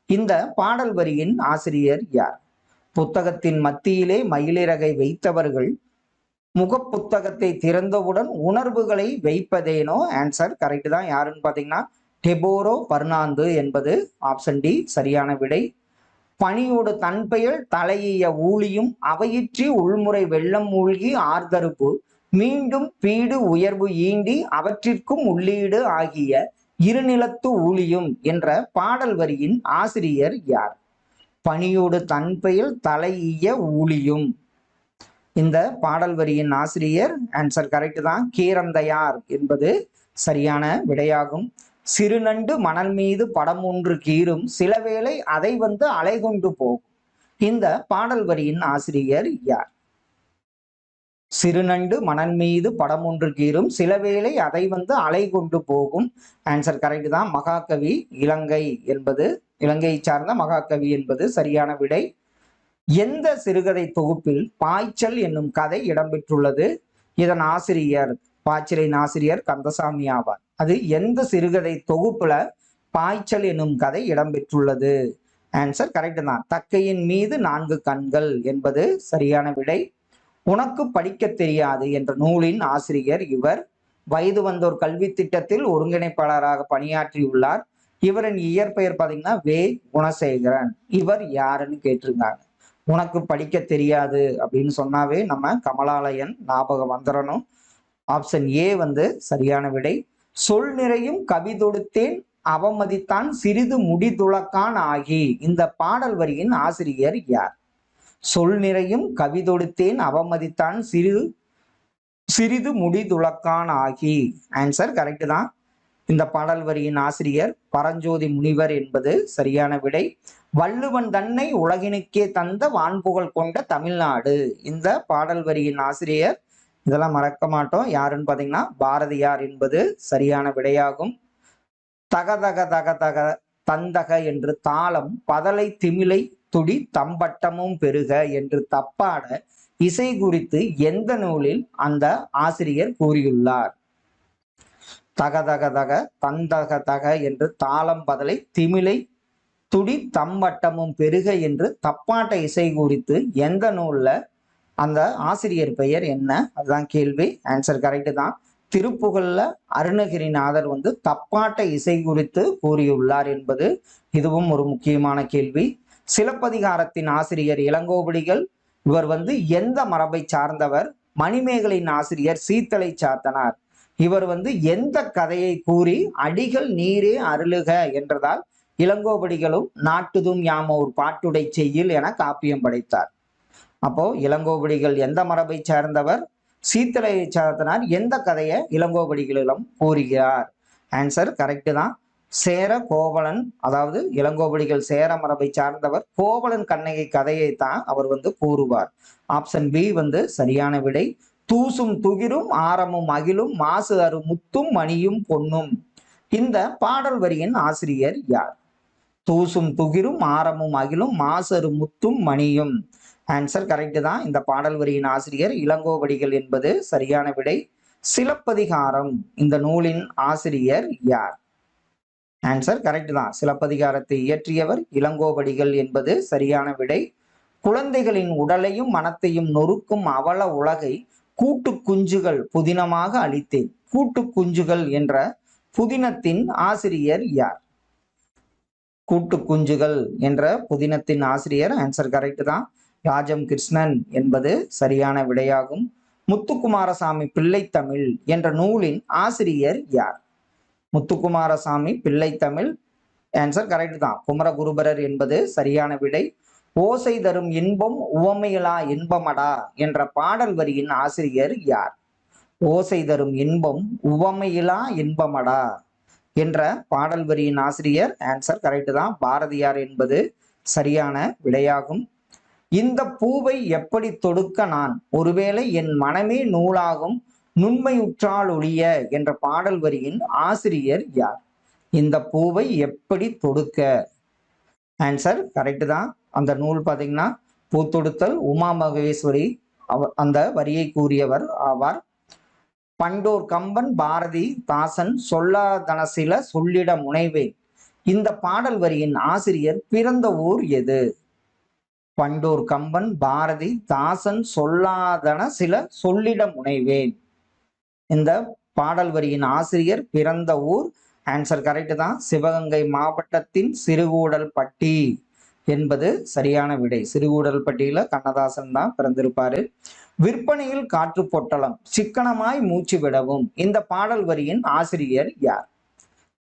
இந்த பாடல் வரியின் ஆசிரியர் யார்? புத்தகத்தின் மத்தியிலே மயிலிறகை வைத்தவர்கள் முக புத்தகத்தை திறந்தவுடன் உணர்வுகளை வைப்பதேனோ. ஆன்சர் கரெக்ட் தான், யாருன்னு பாத்தீங்கன்னா டெபோரோ பர்னாந்து என்பது ஆப்ஷன் டி சரியான விடை. பணியோடு தன் பெயர் தலையிய ஊழியும் அவையிற்றி உள்முறை வெள்ளம் மூழ்கி ஆர்தருப்பு மீண்டும் பீடு உயர்வு ஈண்டி அவற்றிற்கும் உள்ளீடு ஆகிய இருநிலத்து ஊழியும் என்ற பாடல் வரியின் ஆசிரியர் யார்? பணியோடு தன் பெயர் தலையிய ஊழியும், இந்த பாடல் வரியின் ஆசிரியர் ஆன்சர் கரெக்ட் தான், கீரந்தையார் என்பது சரியான விடையாகும். சிறுநண்டு மணல் மீது படம் ஒன்று கீறும் சிலவேளை அதை அலைகொண்டு போகும். இந்த பாடல் வரியின் ஆசிரியர் யார்? சிறுநண்டு மணல் மீது படம் ஒன்று கீறும் சிலவேளை அதை அலை கொண்டு போகும். ஆன்சர் கரெக்ட் தான், மகாகவி இலங்கை என்பது, இலங்கையை சார்ந்த மகாகவி என்பது சரியான விடை. எந்த சிறுகதை தொகுப்பில் பாய்ச்சல் என்னும் கதை இடம்பெற்றுள்ளது? இதன் ஆசிரியர், பாய்ச்சலின் ஆசிரியர் கந்தசாமி ஆவார். அது எந்த சிறுகதை தொகுப்புல பாய்ச்சல் என்னும் கதை இடம்பெற்றுள்ளது? ஆன்சர் கரெக்ட் தான், தக்கையின் மீது 4 கண்கள் என்பது சரியான விடை. உனக்கு படிக்க தெரியாது என்ற நூலின் ஆசிரியர் இவர். வயது வந்தோர் கல்வி திட்டத்தில் ஒருங்கிணைப்பாளராக பணியாற்றியுள்ளார். இவரின் இயற்பெயர் பாத்தீங்கன்னா வே குணசேகரன். இவர் யாருன்னு கேட்டிருக்காங்க. உனக்கு படிக்க தெரியாது அப்படின்னு சொன்னாவே நம்ம கமலாலயன் ஞாபகம் வந்துடணும். ஆப்ஷன் ஏ வந்து சரியான விடை. சொல் நிறையும் கவி தொடுத்தேன் அவமதித்தான் சிறிது முடிதுளக்கான் ஆகி. இந்த பாடல் வரியின் ஆசிரியர் யார்? சொல் நிறையும் கவி தொடுத்தேன் அவமதித்தான் சிறிது முடிதுளக்கான் ஆகி. ஆன்சர் கரெக்ட் தான். இந்த பாடல் வரியின் ஆசிரியர் பரஞ்சோதி முனிவர் என்பது சரியான விடை. வள்ளுவன் தன்னை உலகினுக்கே தந்த வான்புகழ் கொண்ட தமிழ்நாடு. இந்த பாடல் வரியின் ஆசிரியர், இதெல்லாம் மறக்க மாட்டோம், யாருன்னு பாத்தீங்கன்னா பாரதியார் என்பது சரியான விடையாகும். தகதக தக தக தந்தக என்று தாளம் பதலை திமிலை துடி தம்பட்டமும் பெருக என்று தப்பாட இசை குறித்து எந்த நூலில் அந்த ஆசிரியர் கூறியுள்ளார்? தகதக தக தந்தக தக என்று தாளம் பதலை திமிலை துடி தம்பட்டமும் பெருக என்று தப்பாட்ட இசை குறித்து எந்த நூல்ல அந்த ஆசிரியர் பெயர் என்ன? அதுதான் கேள்வி. ஆன்சர் கரெக்ட் தான். திருப்புகழ்ல அருணகிரிநாதர் வந்து தப்பாட்ட இசை குறித்து கூறியுள்ளார் என்பது இதுவும் ஒரு முக்கியமான கேள்வி. சிலப்பதிகாரத்தின் ஆசிரியர் இளங்கோவடிகள். இவர் வந்து எந்த மரபை சார்ந்தவர்? மணிமேகலையின் ஆசிரியர் சீத்தலை சாத்தனார். இவர் வந்து எந்த கதையை கூறி அடிகள் நீரே அருளுக என்றதால் இளங்கோவடிகளும் நாட்டுதும் யாமோர் பாட்டுடை செய்யில் என காப்பியம் படைத்தார். அப்போ இளங்கோவடிகள் எந்த மரபை சார்ந்தவர்? சீத்தலை சாத்தனார் எந்த கதையை இளங்கோவடிகளிடம் கூறுகிறார்? ஆன்சர் கரெக்ட் தான். சேர கோவலன், அதாவது இளங்கோவடிகள் சேர மரபை சார்ந்தவர். கோவலன் கண்ணகி கதையை தான் அவர் வந்து கூறுவார். ஆப்ஷன் பி வந்து சரியான விடை. தூசும் துகிரும் ஆரமும் அகிலும் மாசு அரு முத்தும் மணியும் பொன்னும். இந்த பாடல் வரியின் ஆசிரியர் யார்? தூசும் துகிரும் ஆரமும் அகிலும் மாசு அரு முத்தும் மணியும். ஆன்சர் கரெக்ட் தான். இந்த பாடல் வரியின் ஆசிரியர் இளங்கோவடிகள் என்பது சரியான விடை. சிலப்பதிகாரம் இந்த நூலின் ஆசிரியர் யார்? ஆன்சர் கரெக்ட் தான். சிலப்பதிகாரத்தை இயற்றியவர் இளங்கோவடிகள் என்பது சரியான விடை. குழந்தைகளின் உடலையும் மனத்தையும் நொறுக்கும் அவல உலகை கூட்டு குஞ்சுகள் புதினமாக அளித்தேன். கூட்டு குஞ்சுகள் என்ற புதினத்தின் ஆசிரியர் யார்? கூட்டு குஞ்சுகள் என்ற புதினத்தின் ஆசிரியர், ஆன்சர் கரெக்ட் தான், ராஜம் கிருஷ்ணன் என்பது சரியான விடையாகும். முத்துக்குமாரசாமி பிள்ளைத்தமிழ் என்ற நூலின் ஆசிரியர் யார்? முத்துக்குமாரசாமி பிள்ளைத்தமிழ், ஆன்சர் கரெக்ட் தான், குமரகுருபரர் என்பது சரியான விடை. ஓசை தரும் இன்பம் உவமையிலா இன்பமடா என்ற பாடல் வரியின் ஆசிரியர் யார்? ஓசை தரும் இன்பம் உவமையிலா இன்பமடா என்ற பாடல் வரியின் ஆசிரியர், ஆன்சர் கரெக்ட் தான், பாரதியார் என்பது சரியான விடையாகும். இந்த பூவை எப்படி தொடுக்க நான் ஒருவேளை என் மனமே நூலாகும் நுண்மையுற்றால் ஒழிய என்ற பாடல் வரியின் ஆசிரியர் யார்? இந்த பூவை எப்படி தொடுக்க, ஆன்சர் கரெக்ட் தான். அந்த நூல் பார்த்தீங்கன்னா பூத்தொடுத்தல் உமா மகேஸ்வரி அந்த வரியை கூறியவர் ஆவார். பண்டோர் கம்பன் பாரதி தாசன் சொல்லாதன சில சொல்லிட முனைவேன். இந்த பாடல் வரியின் ஆசிரியர் பிறந்த ஊர் எது? பண்டோர் கம்பன் பாரதி தாசன் சொல்லாதன சில சொல்லிட முனைவேன். இந்த பாடல் வரியின் ஆசிரியர் பிறந்த ஊர், ஆன்சர் கரெக்ட் தான், சிவகங்கை மாவட்டத்தின் சிறுகூடல் பட்டி என்பது சரியான விடை. சிறுகூடல் பட்டியில கண்ணதாசன் தான் பிறந்திருப்பாரு. விற்பனையில் காற்று பொட்டலம் சிக்கனமாய் மூச்சு விடவும். இந்த பாடல் வரியின் ஆசிரியர் யார்?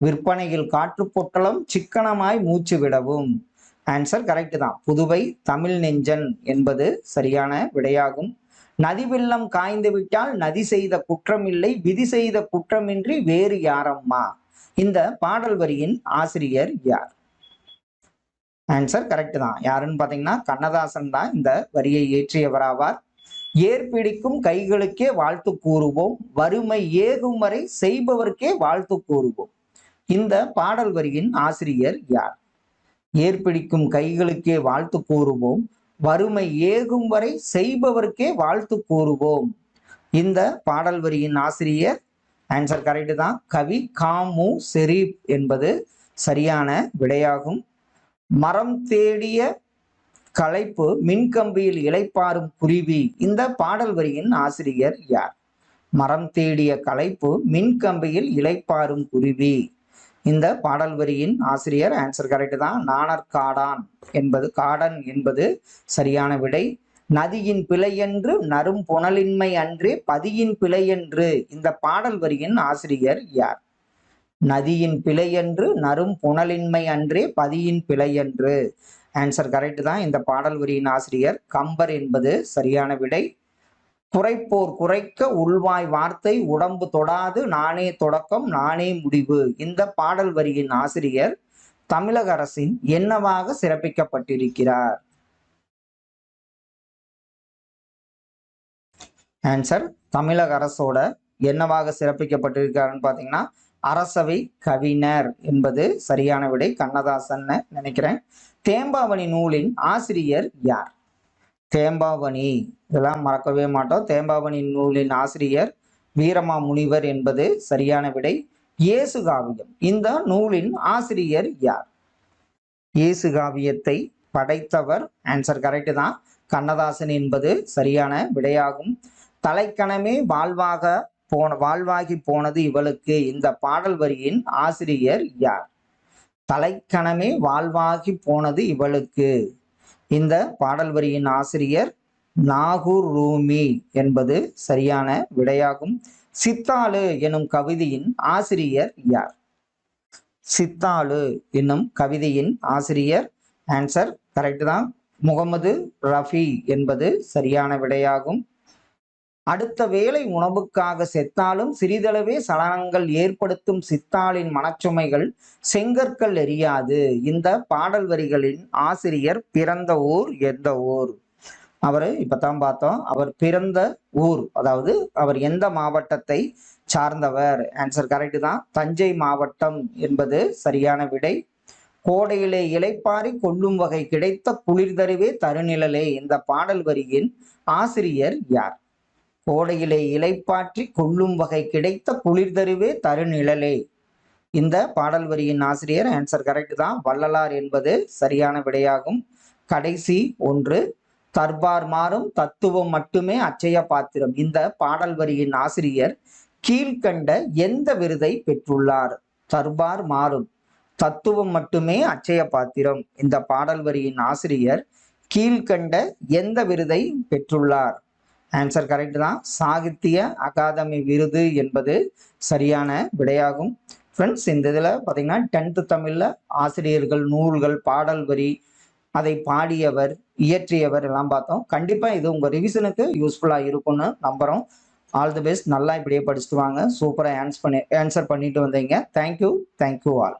விற்பனையில் காற்று பொட்டலம் சிக்கனமாய் மூச்சு விடவும், ஆன்சர் கரெக்ட் தான், புதுவை தமிழ் நெஞ்சன் என்பது சரியான விடையாகும். நதி வெள்ளம் காய்ந்து விட்டால் நதி செய்த குற்றமில்லை விதி செய்த குற்றமின்றி வேறு யாரம்மா. இந்த பாடல் வரியின் ஆசிரியர் யார்? ஆன்சர் கரெக்ட் தான், யாருன்னு பாத்தீங்கன்னா கண்ணதாசன் தான் இந்த வரியை இயற்றியவராவார். ஏற்பிடிக்கும் கைகளுக்கே வாழ்த்து கூறுவோம் வறுமை ஏகும் வரை செய்பவர்க்கே வாழ்த்து கூறுவோம். இந்த பாடல் வரியின் ஆசிரியர் யார்? ஏற்பிடிக்கும் கைகளுக்கே வாழ்த்து கூறுவோம் வறுமை ஏகும் வரை செய்பவர்க்கே வாழ்த்து கூறுவோம். இந்த பாடல் வரியின் ஆசிரியர், ஆன்சர் கரெக்ட் தான், கவி காமு ஷெரீப் என்பது சரியான விடையாகும். மரம் தேடிய களைப்பு மின்கம்பியில் இளைப்பாறும் குருவி. இந்த பாடல் வரியின் ஆசிரியர் யார்? மரம் தேடிய களைப்பு மின்கம்பியில் இளைப்பாறும் குருவி. இந்த பாடல் வரியின் ஆசிரியர் ஆன்சர் கரெக்ட் தான். நாணற்காடான் காடன் என்பது சரியான விடை. நதியின் பிழையென்று நரும் புனலின்மை அன்றே பதியின் பிழையென்று இந்த பாடல் வரியின் ஆசிரியர் யார்? நதியின் பிழையென்று நரும் புனலின்மை அன்றே பதியின் பிழையென்று. ஆன்சர் கரெக்ட் தான். இந்த பாடல் வரியின் ஆசிரியர் கம்பர் என்பது சரியான விடை. குறைப்போர் குறைக்க உள்வாய் வார்த்தை உடம்பு தொடாது நானே தொடக்கம் நானே முடிவு இந்த பாடல் வரியின் ஆசிரியர் தமிழக அரசின் என்னவாக சிறப்பிக்கப்பட்டிருக்கிறார்? ஆன்சர் தமிழக அரசோட என்னவாக சிறப்பிக்கப்பட்டிருக்காருன்னு பார்த்தீங்கன்னா அரசவை கவிஞர் என்பது சரியான விடை. கண்ணதாசன் நினைக்கிறேன். தேம்பாவணி நூலின் ஆசிரியர் யார்? தேம்பாவணி இதெல்லாம் மறக்கவே மாட்டோம். தேம்பாவணி நூலின் ஆசிரியர் வீரமா முனிவர் என்பது சரியான விடை. இயேசு காவியம் இந்த நூலின் ஆசிரியர் யார்? இயேசு காவியத்தை படைத்தவர் ஆன்சர் கரெக்ட் தான். கண்ணதாசன் என்பது சரியான விடையாகும். தலைக்கணமே வாழ்வாகி போனது இவளுக்கு இந்த பாடல் வரியின் ஆசிரியர் யார்? தலைக்கணமே வாழ்வாகி போனது இவளுக்கு இந்த பாடல் வரியின் ஆசிரியர் நாகூர் ரூமி என்பது சரியான விடையாகும். சித்தாளு எனும் கவிதையின் ஆசிரியர் யார்? சித்தாளு என்னும் கவிதையின் ஆசிரியர் ஆன்சர் கரெக்ட் தான். முகமது ரஃபி என்பது சரியான விடையாகும். அடுத்த வேளை உணவுக்காக செத்தாலும் சிறிதளவே சலனங்கள் ஏற்படுத்தும் சித்தாளின் மனச்சுமைகள் செங்கற்கள் எரியாது இந்த பாடல் வரிகளின் ஆசிரியர் பிறந்த ஊர் எந்த ஊர்? அவர் இப்பதான் பார்த்தோம். அவர் பிறந்த ஊர் அதாவது அவர் எந்த மாவட்டத்தை சார்ந்தவர்? ஆன்சர் கரெக்ட் தான். தஞ்சை மாவட்டம் என்பது சரியான விடை. கோடையிலே இலைப்பாரி கொள்ளும் வகை கிடைத்த குளிர்தருவே தருநிழலே இந்த பாடல் வரியின் ஆசிரியர் யார்? கோடையிலே இலைப்பாற்றி கொள்ளும் வகை கிடைத்த குளிர்தருவே தருநிழலே இந்த பாடல் வரியின் ஆசிரியர் ஆன்சர் கரெக்ட் தான். வள்ளலார் என்பது சரியான விடையாகும். கடைசி ஒன்று தர்பார் மாறும் தத்துவம் மட்டுமே அச்சய பாத்திரம் இந்த பாடல் வரியின் ஆசிரியர் கீழ்கண்ட எந்த விருதை பெற்றுள்ளார்? தர்பார் மாறும் தத்துவம் மட்டுமே அச்சய பாத்திரம் இந்த பாடல் வரியின் ஆசிரியர் கீழ்கண்ட எந்த விருதை பெற்றுள்ளார்? ஆன்சர் கரெக்ட் தான். சாகித்ய அகாதமி விருது என்பது சரியான விடையாகும். ஃப்ரெண்ட்ஸ், இந்த இதில் பார்த்தீங்கன்னா 10th தமிழில் ஆசிரியர்கள், நூல்கள், பாடல் வரி, அதை பாடியவர், இயற்றியவர் எல்லாம் பார்த்தோம். கண்டிப்பாக இது உங்கள் ரிவிஷனுக்கு யூஸ்ஃபுல்லாக இருக்கும்னு நம்புகிறோம். All the best. நல்லா இப்படியே படிச்சுட்டு வாங்க. சூப்பராக ஆன்சர் பண்ணிட்டு வந்தீங்க. Thank you all.